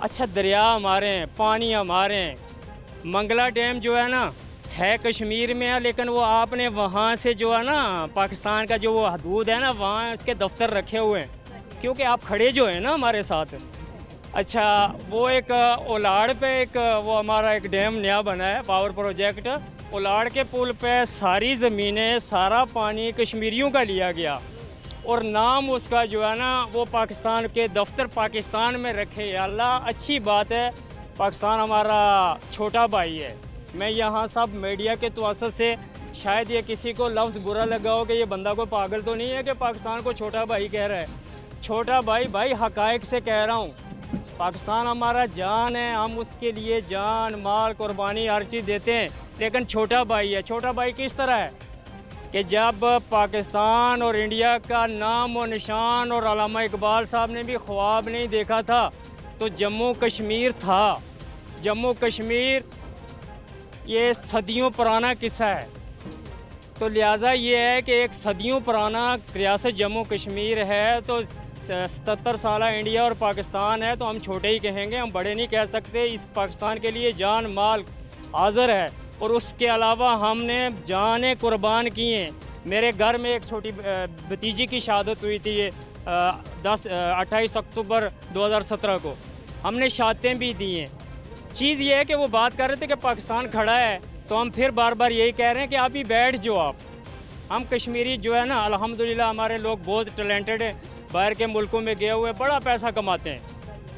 اچھا دریا ہمارے ہیں, پانی ہمارے ہیں. منگلا ڈیم جو ہے نا ہے کشمیر میں ہے لیکن وہ آپ نے وہاں سے جو ہے نا پاکستان کا جو وہ حدود ہے نا وہاں اس کے دفتر رکھے ہوئے ہیں کیونکہ آپ کھڑے جو ہیں نا ہمارے ساتھ. اچھا وہ ایک اولاڑ پہ ایک وہ ہمارا ایک ڈیم نیا بنا ہے پاور پروجیکٹ, اولاڑ کے پل پہ ساری زمینیں سارا پانی کشمیریوں کا لیا گیا اور نام اس کا جو ہے نا وہ پاکستان کے دفتر پاکستان میں رکھے. اللہ اچھی بات ہے, پاکستان ہمارا چھوٹا بھائی ہے. میں یہاں سب میڈیا کے توسط سے شاید یہ کسی کو لفظ برا لگا ہو کہ یہ بندہ کوئی پاگل تو نہیں ہے کہ پاکستان کو چھوٹا بھائی کہہ رہا ہے. چھوٹا بھائی حقائق سے کہہ رہا ہوں. پاکستان ہمارا جان ہے, ہم اس کے لیے جان مال قربانی ہر چیز دیتے ہیں لیکن چھوٹا بھائی ہے. چھوٹا بھائی کس طرح ہے کہ جب پاکستان اور انڈیا کا نام و نشان اور علامہ اقبال صاحب نے بھی خواب نہیں دیکھا تھا تو جموں کشمیر تھا. جموں کشمیر یہ صدیوں پرانا قصہ ہے تو لہٰذا یہ ہے کہ ایک صدیوں پرانا ریاست جموں کشمیر ہے تو 77 سالہ انڈیا اور پاکستان ہے تو ہم چھوٹے ہی کہیں گے, ہم بڑے نہیں کہہ سکتے. اس پاکستان کے لیے جان مال حاضر ہے اور اس کے علاوہ ہم نے جانیں قربان کی ہیں. میرے گھر میں ایک چھوٹی بھتیجی کی شہادت ہوئی تھی یہ 28 اکتوبر 2017 کو, ہم نے شہادتیں بھی دی ہیں. چیز یہ ہے کہ وہ بات کر رہے تھے کہ پاکستان کھڑا ہے تو ہم پھر بار بار یہی کہہ رہے ہیں کہ آپ ہی بیٹھ جو آپ. ہم کشمیری جو ہے نا الحمدللہ ہمارے لوگ بہت ٹیلنٹڈ ہیں, باہر کے ملکوں میں گئے ہوئے بڑا پیسہ کماتے ہیں.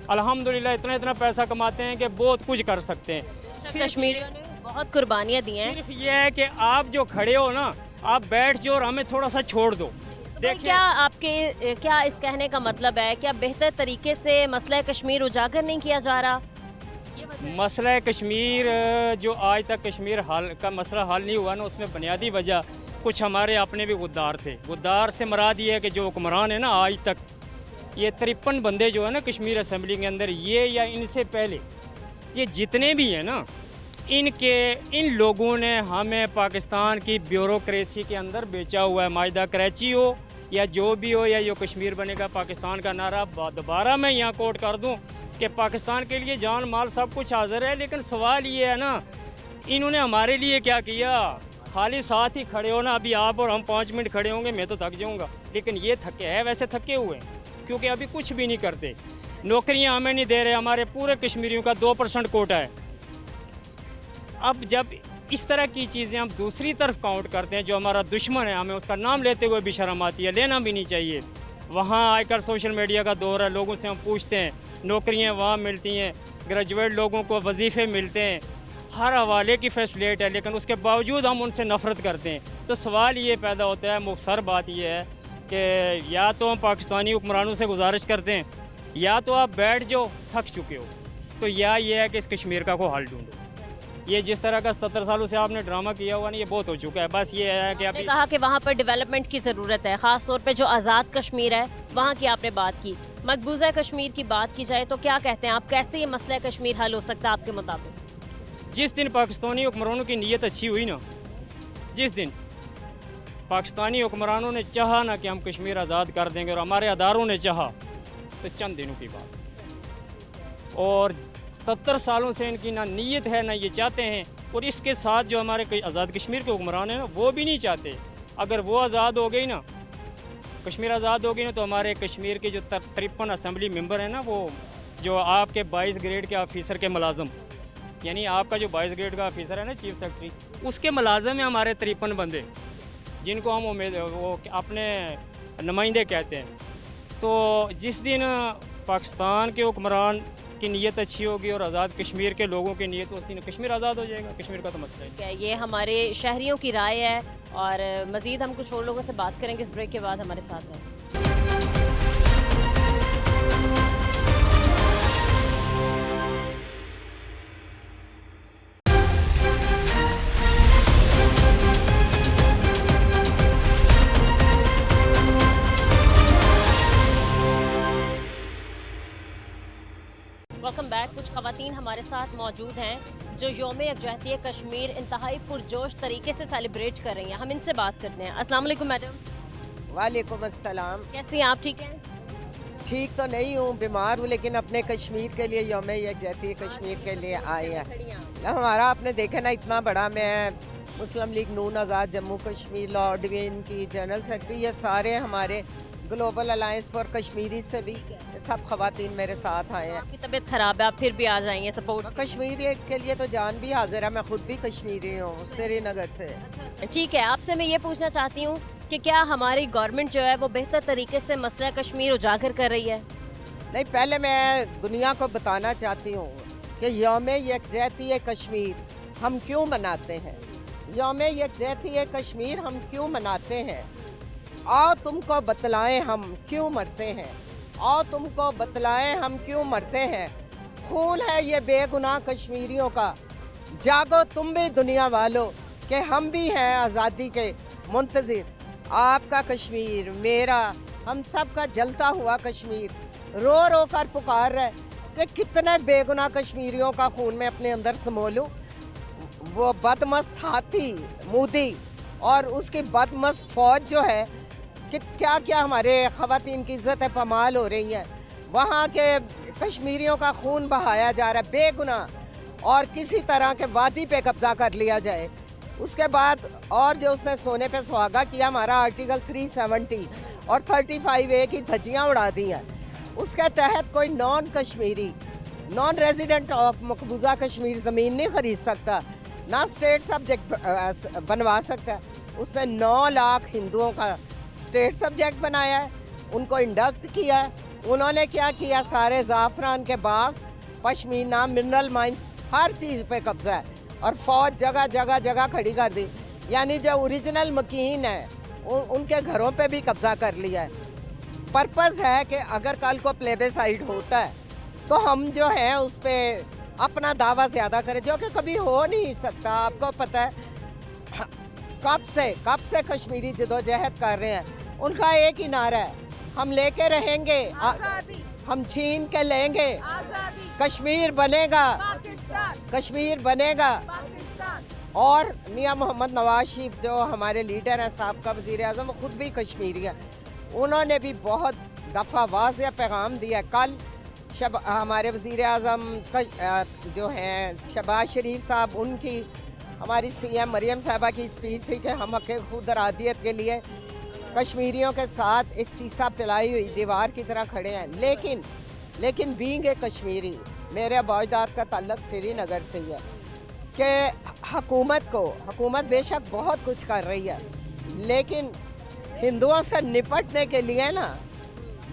الحمدللہ اتنا پیسہ کماتے ہیں کہ بہت کچھ کر سکتے ہیں. کشمیریوں نے بہت قربانیاں دی ہیں. صرف یہ ہے کہ آپ جو کھڑے ہو نا آپ بیٹھ جاؤ اور ہمیں تھوڑا سا چھوڑ دو. کیا آپ کے کیا اس کہنے کا مطلب ہے کیا بہتر طریقے سے مسئلہ کشمیر اجاگر نہیں کیا جا رہا؟ مسئلہ کشمیر جو آج تک کشمیر حل کا مسئلہ حل نہیں ہوا نا اس میں بنیادی وجہ کچھ ہمارے اپنے بھی غدار تھے. غدار سے مراد یہ ہے کہ جو حکمران ہیں نا آج تک یہ 53 بندے جو ہے نا کشمیر اسمبلی کے اندر یہ یا ان سے پہلے ये जितने भी हैं ना, इन लोगों ने हमें पाकिस्तान की ब्यूरोक्रेसी के अंदर बेचा हुआ है। माहिदा कराची हो या जो भी हो, या जो कश्मीर बनेगा पाकिस्तान का नारा दोबारा मैं यहाँ कोट कर दूँ कि पाकिस्तान के लिए जान माल सब कुछ हाजिर है, लेकिन सवाल ये है ना, इन्होंने हमारे लिए क्या किया? खाली साथ ही खड़े हो ना, अभी आप और हम 5 मिनट खड़े होंगे, मैं तो थक जाऊँगा, लेकिन ये थके हैं, वैसे थके हुए हैं, क्योंकि अभी कुछ भी नहीं करते। नौकरियां हमें नहीं दे रहे, हमारे पूरे कश्मीरियों का 2% कोटा है। अब जब इस तरह की चीज़ें हम दूसरी तरफ काउंट करते हैं, जो हमारा दुश्मन है, हमें उसका नाम लेते हुए भी शर्म आती है, लेना भी नहीं चाहिए। वहाँ आकर सोशल मीडिया का दौर है, लोगों से हम पूछते हैं, नौकरियाँ वहाँ मिलती हैं, ग्रेजुएट लोगों को वजीफ़े मिलते हैं, हर हवाले की फैसिलिटी है, लेकिन उसके बावजूद हम उनसे नफ़रत करते हैं। तो सवाल ये पैदा होता है, मुख्तसर बात ये है कि या तो हम पाकिस्तानी हुक्मरानों से गुजारिश करते हैं, या तो आप बैठ जाओ, थक चुके हो, तो या ये है कि इस कश्मीर का कोई हल ढूंढो। ये जिस तरह का 77 सालों से आपने ड्रामा किया हुआ ना, ये बहुत हो चुका है। बस ये है कि आपने कहा कि वहाँ पर डेवलपमेंट की ज़रूरत है, ख़ास तौर पे जो आज़ाद कश्मीर है वहाँ की आपने बात की। मकबूजा कश्मीर की बात की जाए तो क्या कहते हैं आप, कैसे ये मसला कश्मीर हल हो सकता है आपके मुताबिक? जिस दिन पाकिस्तानी हुक्मरानों की नीयत अच्छी हुई ना, जिस दिन पाकिस्तानी हुक्मरानों ने चाहा ना कि हम कश्मीर आज़ाद कर देंगे, और हमारे अदारों ने चाहा, तो चंद दिनों की बात। और 77 सालों से इनकी ना नीयत है, ना ये चाहते हैं, और इसके साथ जो हमारे आज़ाद कश्मीर के हुक्मरान हैं ना, वो भी नहीं चाहते। अगर वो आज़ाद हो गई ना, कश्मीर आज़ाद हो गई ना, तो हमारे कश्मीर के जो 53 असम्बली मेंबर हैं ना, वो जो आपके 22 ग्रेड के ऑफिसर के मुलाजम, यानी आपका जो 22 ग्रेड का ऑफिसर है ना, चीफ सेक्रेटरी, उसके मुलाजम हैं हमारे 53 बंदे, जिनको हम वो अपने नुमाइंदे कहते हैं। तो जिस दिन पाकिस्तान के हुक्मरान की नीयत अच्छी होगी और आज़ाद कश्मीर के लोगों की नीयत, उस दिन कश्मीर आज़ाद हो जाएगा। कश्मीर का तो मसला है। क्या ये हमारे शहरियों की राय है, और मज़ीद हम कुछ और लोगों से बात करेंगे इस ब्रेक के बाद। हमारे साथ हैं। Welcome back. कुछ ख़वातीन हमारे साथ मौजूद हैं जो यौम यकजहती कश्मीर इंतहाई पुरजोश तरीके से सेलिब्रेट कर रही हैं। हम इनसे बात करते हैं। अस्सलाम वालेकुम मैडम। वालेकुम अस्सलाम। कैसी हैं आप? ठीक हैं? ठीक तो नहीं हूँ, बीमार हूँ, लेकिन अपने कश्मीर के लिए, यौम यकजहती कश्मीर के लिए आए हैं। हमारा आपने देखा ना, इतना बड़ा, मैं मुस्लिम लीग नून आज़ाद जम्मू कश्मीर लाहौर डिवीजन की जनरल सेक्रेटरी, ये सारे हमारे ग्लोबल अलायंस फॉर कश्मीरी से भी सब खवातीन मेरे साथ आए हैं। आपकी तबीयत ख़राब है, आप फिर भी आ जाएंगे सपोर्ट? कश्मीरी के लिए तो जान भी हाजिर है, मैं खुद भी कश्मीरी हूँ, श्रीनगर से। ठीक है, आपसे मैं ये पूछना चाहती हूँ कि क्या हमारी गवर्नमेंट जो है वो बेहतर तरीके से मसला कश्मीर उजागर कर रही है? नहीं, पहले मैं दुनिया को बताना चाहती हूँ कि यौम यकजहती कश्मीर हम क्यों मनाते हैं। यौम यकजहती कश्मीर हम क्यों मनाते हैं, आओ तुमको बतलाएं हम क्यों मरते हैं, आओ तुमको बतलाएं हम क्यों मरते हैं। खून है ये बेगुनाह कश्मीरियों का, जागो तुम भी दुनिया वालों कि हम भी हैं आज़ादी के मुंतज़िर। आपका कश्मीर, मेरा, हम सब का जलता हुआ कश्मीर रो रो कर पुकार रहा है कि कितने बेगुनाह कश्मीरियों का खून में अपने अंदर समो लूं। वो बदमस्त हाथी मोदी और उसकी बदमस्त फौज जो है कि क्या क्या हमारे ख़वातीन की इज़्ज़त पमाल हो रही है। वहाँ के कश्मीरियों का खून बहाया जा रहा है बेगुनाह, और किसी तरह के वादी पे कब्ज़ा कर लिया जाए। उसके बाद और जो उसने सोने पे सुहागा किया, हमारा आर्टिकल 370 और 35A की धज्जियाँ उड़ा दी हैं। उसके तहत कोई non Kashmiri, non resident of मकबूजा कश्मीर ज़मीन नहीं ख़रीद सकता, ना स्टेट सब्जेक्ट बनवा सकता। उसने 9 लाख हिंदुओं का स्टेट सब्जेक्ट बनाया है, उनको इंडक्ट किया है। उन्होंने क्या किया, सारे ज़ाफ़रान के बाग, पश्मीना, मिनरल माइंस, हर चीज़ पे कब्ज़ा है, और फौज जगह जगह जगह खड़ी कर दी। यानी जो ओरिजिनल मकीन है उनके घरों पे भी कब्ज़ा कर लिया है। पर्पज़ है कि अगर कल को प्लेबेसाइड होता है तो हम जो है उस पर अपना दावा ज़्यादा करें, जो कि कभी हो नहीं सकता। आपको पता है कब से कश्मीरी जदोजहद कर रहे हैं, उनका एक ही नारा है, हम लेके रहेंगे, हम छीन के लेंगे, कश्मीर बनेगा कश्मीर बनेगा। और मियां मोहम्मद नवाज शरीफ जो हमारे लीडर हैं, साबका वज़ीर आज़म, वो ख़ुद भी कश्मीरी हैं, उन्होंने भी बहुत दफ़ा वाज़ेह पैगाम दिया। कल हमारे वज़ीर आज़म जो हैं शहबाज शरीफ साहब, उनकी हमारी सीएम मरियम साहबा की स्पीच थी कि हम हक़ खुद अरादियत के लिए कश्मीरियों के साथ एक सीसा पिलाई हुई दीवार की तरह खड़े हैं। लेकिन बीइंग ए कश्मीरी, मेरे अबाजदाद का ताल्लुक श्रीनगर से ही है कि हुकूमत बेशक बहुत कुछ कर रही है, लेकिन हिंदुओं से निपटने के लिए ना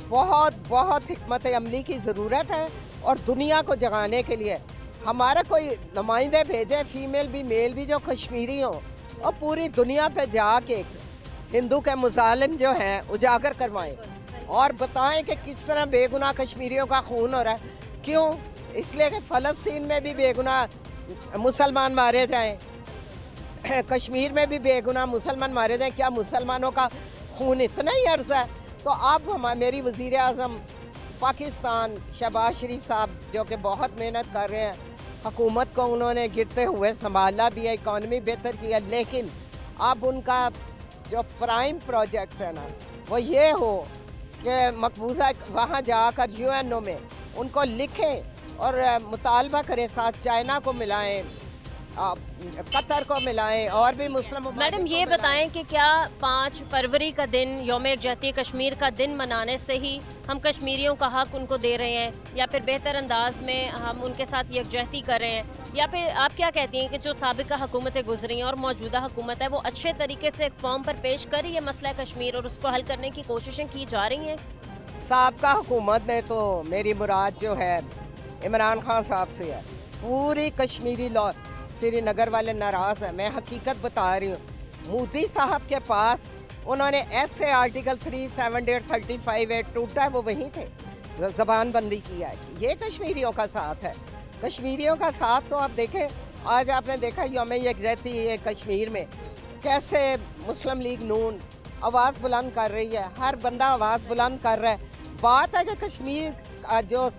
बहुत हिकमत अमली की ज़रूरत है। और दुनिया को जगाने के लिए हमारा कोई नुमाइंदे भेजे, फीमेल भी मेल भी, जो कश्मीरी हों, और पूरी दुनिया पे जाके हिंदू के मुजालिम जो हैं उजागर करवाएं और बताएं कि किस तरह बेगुनाह कश्मीरियों का खून हो रहा है। क्यों? इसलिए कि फ़लस्तीन में भी बेगुनाह मुसलमान मारे जाएं, कश्मीर में भी बेगुनाह मुसलमान मारे जाएं। क्या मुसलमानों का खून इतना ही अर्ज़ है? तो अब मेरी वज़ीर आज़म पाकिस्तान शहबाज शरीफ साहब, जो कि बहुत मेहनत कर रहे हैं, हुकूमत को उन्होंने गिरते हुए संभाला भी है, इकॉनमी बेहतर किया, लेकिन अब उनका जो प्राइम प्रोजेक्ट है ना, वो ये हो कि मकबूजा वहाँ जाकर यूएनओ में उनको लिखें और मुतालबा करें, साथ चाइना को मिलाएं, कतर को मिलाएं और भी मुस्लिम। मैडम ये बताएं कि क्या 5 फरवरी का दिन यौम यकजहती कश्मीर का दिन मनाने से ही हम कश्मीरियों का हक उनको दे रहे हैं, या फिर बेहतर अंदाज में हम उनके साथ यकजहती कर रहे हैं, या फिर आप क्या कहती हैं कि जो साबिका हुकूमतें गुजरी हैं और मौजूदा हुकूमत है वो अच्छे तरीके से एक फॉर्म पर पेश कर रही है मसला कश्मीर और उसको हल करने की कोशिशें की जा रही हैं? साबिका हुकूमत ने तो, मेरी मुराद जो है इमरान खान साहब से है, पूरी कश्मीरी लॉ, श्रीनगर वाले नाराज़ हैं। मैं हकीकत बता रही हूँ। मोदी साहब के पास उन्होंने ऐसे आर्टिकल 378 टूटा है, वो वहीं थे, ज़बान बंदी किया है। ये कश्मीरियों का साथ है, कश्मीरियों का साथ। तो आप देखें, आज आपने देखा यौम यकजहती कश्मीर में कैसे मुस्लिम लीग नून आवाज़ बुलंद कर रही है, हर बंदा आवाज़ बुलंद कर रहा है। बात है कि कश्मीर का जो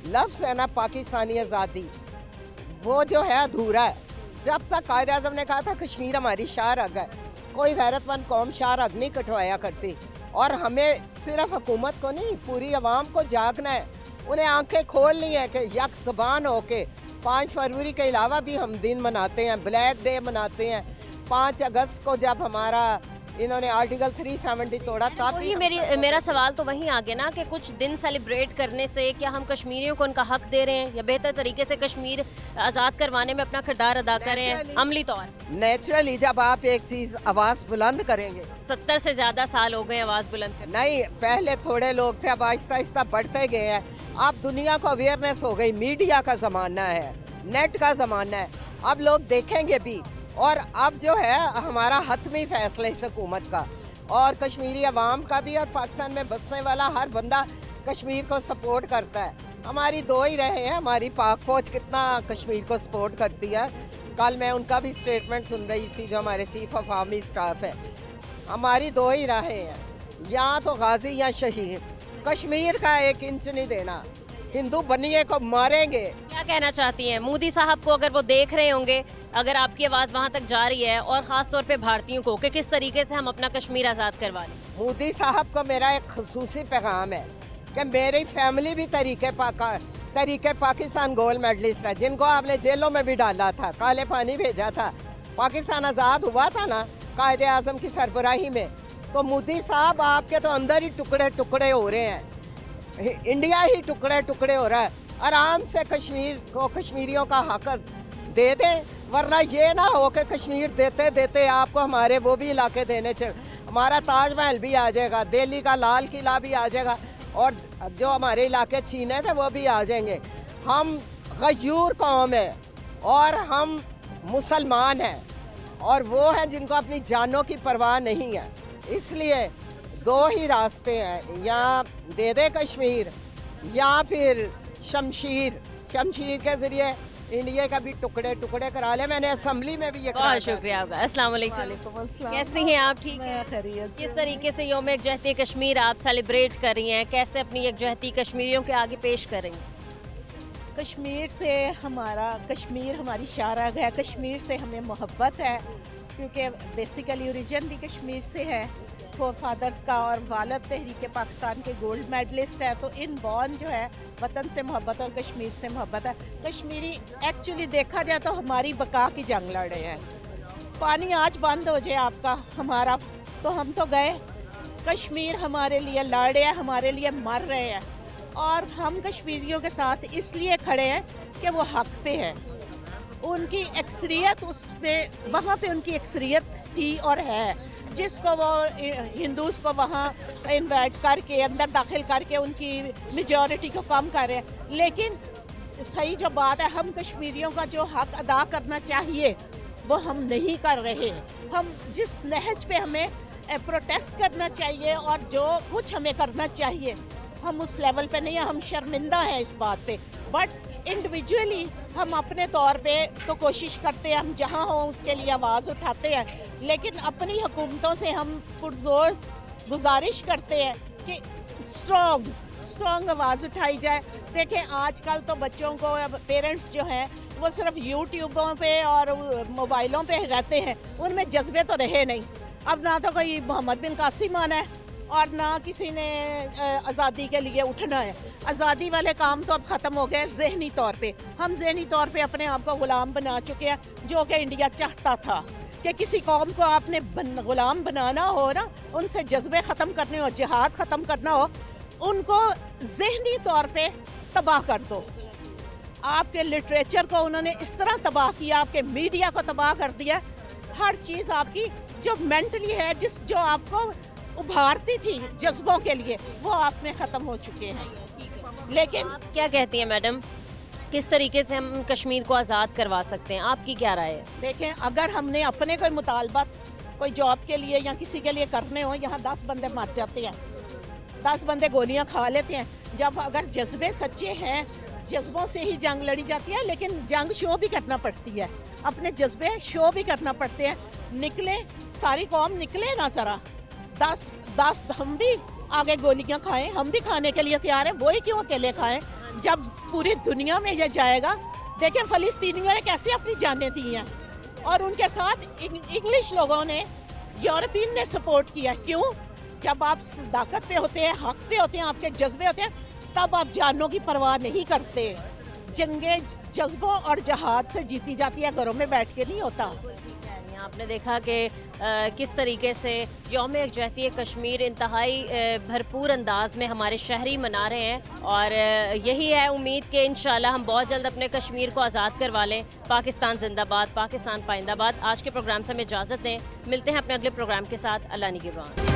लफ्ज़ है ना, पाकिस्तानी आज़ादी, वो जो है अधूरा है। जब तक कायद आज़म ने कहा था कश्मीर हमारी शाहरग है, कोई गैरतमंद कौम शाहरग नहीं कटवाया करती। और हमें सिर्फ हुकूमत को नहीं, पूरी आवाम को जागना है, उन्हें आंखें खोलनी है कि यक ज़बान हो के 5 फरवरी के अलावा भी हम दिन मनाते हैं, ब्लैक डे मनाते हैं। 5 अगस्त को जब हमारा इन्होंने आर्टिकल 370 तोड़ा था। वही मेरा सवाल तो वहीं आ गया ना कि कुछ दिन सेलिब्रेट करने से क्या हम कश्मीरियों को उनका हक दे रहे हैं, या बेहतर तरीके से कश्मीर आज़ाद करवाने में अपना किरदार अदा कर रहे हैं अमली तौर? नेचुरली जब आप एक चीज़ आवाज़ बुलंद करेंगे, 70 से ज़्यादा साल हो गए आवाज़ बुलंद करने। नहीं, पहले थोड़े लोग थे, अब आहिस्ता आहिस्ता बढ़ते गए हैं। अब दुनिया को अवेयरनेस हो गई, मीडिया का ज़माना है, नेट का ज़माना है, अब लोग देखेंगे भी। और अब जो है हमारा हतमी फैसला इस हुकूमत का और कश्मीरी अवाम का भी, और पाकिस्तान में बसने वाला हर बंदा कश्मीर को सपोर्ट करता है। हमारी दो ही रहे हैं, हमारी पाक फौज कितना कश्मीर को सपोर्ट करती है। कल मैं उनका भी स्टेटमेंट सुन रही थी, जो हमारे चीफ ऑफ आर्मी स्टाफ है। हमारी दो ही राहें हैं, या तो गाजी या शहीद। कश्मीर का 1 इंच नहीं देना, हिंदू बनिए को मारेंगे। क्या कहना चाहती हैं मोदी साहब को, अगर वो देख रहे होंगे, अगर आपकी आवाज़ वहाँ तक जा रही है, और ख़ास तौर पे भारतीयों को, कि किस तरीके से हम अपना कश्मीर आज़ाद करवा लें? मोदी साहब को मेरा एक खसूसी पैगाम है कि मेरी फैमिली भी तरीके पाकिस्तान गोल्ड मेडलिस्ट है, जिनको आपने जेलों में भी डाला था, काले पानी भेजा था। पाकिस्तान आज़ाद हुआ था ना कायदे आज़म की सरबराही में, तो मोदी साहब आपके तो अंदर ही टुकड़े टुकड़े हो रहे हैं, इंडिया ही टुकड़े टुकड़े हो रहा है। आराम से कश्मीर को, कश्मीरियों का हक दे दें, वरना ये ना हो कि कश्मीर देते देते आपको हमारे वो भी इलाके देने चाहिए। हमारा ताजमहल भी आ जाएगा, दिल्ली का लाल किला भी आ जाएगा, और जो हमारे इलाके छीने थे वो भी आ जाएंगे। हम गयूर कौम है और हम मुसलमान हैं, और वो हैं जिनको अपनी जानों की परवाह नहीं है। इसलिए 2 ही रास्ते हैं, या दे दे कश्मीर, या फिर शमशीर के ज़रिए इंडिया का भी टुकड़े टुकड़े करा ले। मैंने असेंबली में भी ये कहा। बहुत शुक्रिया आपका। अस्सलाम वालेकुम। कैसी हैं आप? ठीक है। किस तरीके से यौम यकजहती कश्मीर आप सेलिब्रेट कर रही हैं, कैसे अपनी यकजहती कश्मीरियों के आगे पेश कर रही हैं? کشمیر سے کشمیر ہماری شارگ ہے، کشمیر سے ہمیں محبت ہے کیونکہ بیسیکلی اوریجن بھی کشمیر سے ہے، فور فادرز کا، اور والد تحریک پاکستان کے گولڈ میڈلسٹ ہے، تو ان بورن جو ہے وطن سے محبت اور کشمیر سے محبت ہے۔ کشمیری ایکچولی دیکھا جائے تو ہماری بقا کی جنگ لڑ رہے ہیں۔ پانی آج بند ہو جائے آپ کا ہمارا تو ہم تو گئے، کشمیر ہمارے لیے لڑ رہے ہیں، ہمارے لیے مر رہے ہیں، اور ہم کشمیریوں کے ساتھ اس لیے کھڑے ہیں کہ وہ حق پہ ہے۔ ان کی اکثریت وہاں پہ ان کی اکثریت تھی اور ہے، جس کو وہ ہندوز کو وہاں انوائٹ کر کے اندر داخل کر کے ان کی میجورٹی کو کم کر رہے ہیں، لیکن صحیح جو بات ہے، ہم کشمیریوں کا جو حق ادا کرنا چاہیے وہ ہم نہیں کر رہے۔ ہم جس نہج پہ ہمیں پروٹیسٹ کرنا چاہیے اور جو کچھ ہمیں کرنا چاہیے ہم اس لیول پہ نہیں ہیں، ہم شرمندہ ہیں اس بات پہ، بٹ انڈیویجولی ہم اپنے طور پہ تو کوشش کرتے ہیں، ہم جہاں ہوں اس کے لیے آواز اٹھاتے ہیں، لیکن اپنی حکومتوں سے ہم پرزور گزارش کرتے ہیں کہ اسٹرانگ آواز اٹھائی جائے۔ دیکھیں آج کل تو بچوں کو پیرنٹس جو ہیں وہ صرف یوٹیوبوں پہ اور موبائلوں پہ رہتے ہیں، ان میں جذبے تو رہے نہیں۔ اب نہ تو کوئی محمد بن قاسم آنا ہے اور نہ کسی نے آزادی کے لیے اٹھنا ہے۔ آزادی والے کام تو اب ختم ہو گئے ذہنی طور پہ، ہم ذہنی طور پہ اپنے آپ کو غلام بنا چکے ہیں، جو کہ انڈیا چاہتا تھا کہ کسی قوم کو آپ نے غلام بنانا ہو نا، ان سے جذبے ختم کرنے ہو، جہاد ختم کرنا ہو، ان کو ذہنی طور پہ تباہ کر دو۔ آپ کے لٹریچر کو انہوں نے اس طرح تباہ کیا، آپ کے میڈیا کو تباہ کر دیا، ہر چیز آپ کی جو مینٹلی ہے، جو آپ کو ابھارتی تھی جذبوں کے لیے، وہ آپ میں ختم ہو چکے ہیں۔ لیکن آپ کیا کہتی ہیں میڈم، کس طریقے سے ہم کشمیر کو آزاد کروا سکتے ہیں؟ آپ کی کیا رائے ہے؟ دیکھیں اگر ہم نے اپنے کوئی مطالبات کوئی جاب کے لیے یا کسی کے لیے کرنے ہوں، یہاں 10 بندے مر جاتے ہیں، 10 بندے گولیاں کھا لیتے ہیں۔ جب اگر جذبے سچے ہیں، جذبوں سے ہی جنگ لڑی جاتی ہے، لیکن جنگ شو بھی کرنا پڑتی ہے، اپنے جذبے شو بھی کرنا پڑتے ہیں۔ نکلے ساری قوم نکلے نا ذرا، 10 ہم بھی آگے گولیاں کھائیں، ہم بھی کھانے کے لیے تیار ہیں، وہی کیوں اکیلے کھائیں جب پوری دنیا میں یہ جائے گا۔ دیکھیں فلسطینیوں نے کیسے اپنی جانیں دی ہیں، اور ان کے ساتھ انگلش لوگوں نے، یورپین نے سپورٹ کیا۔ کیوں؟ جب آپ صداقت پہ ہوتے ہیں، حق پہ ہوتے ہیں، آپ کے جذبے ہوتے ہیں، تب آپ جانوں کی پرواہ نہیں کرتے۔ جنگیں جذبوں اور جہاد سے جیتی جاتی ہے، گھروں میں بیٹھ کے نہیں ہوتا۔ آپ نے دیکھا کہ کس طریقے سے یوم یکجہتی کشمیر انتہائی بھرپور انداز میں ہمارے شہری منا رہے ہیں، اور یہی ہے امید کہ انشاءاللہ ہم بہت جلد اپنے کشمیر کو آزاد کروا لیں۔ پاکستان زندہ باد، پاکستان پائندہ باد۔ آج کے پروگرام سے ہمیں اجازت دیں، ملتے ہیں اپنے اگلے پروگرام کے ساتھ۔ اللہ نگہبان۔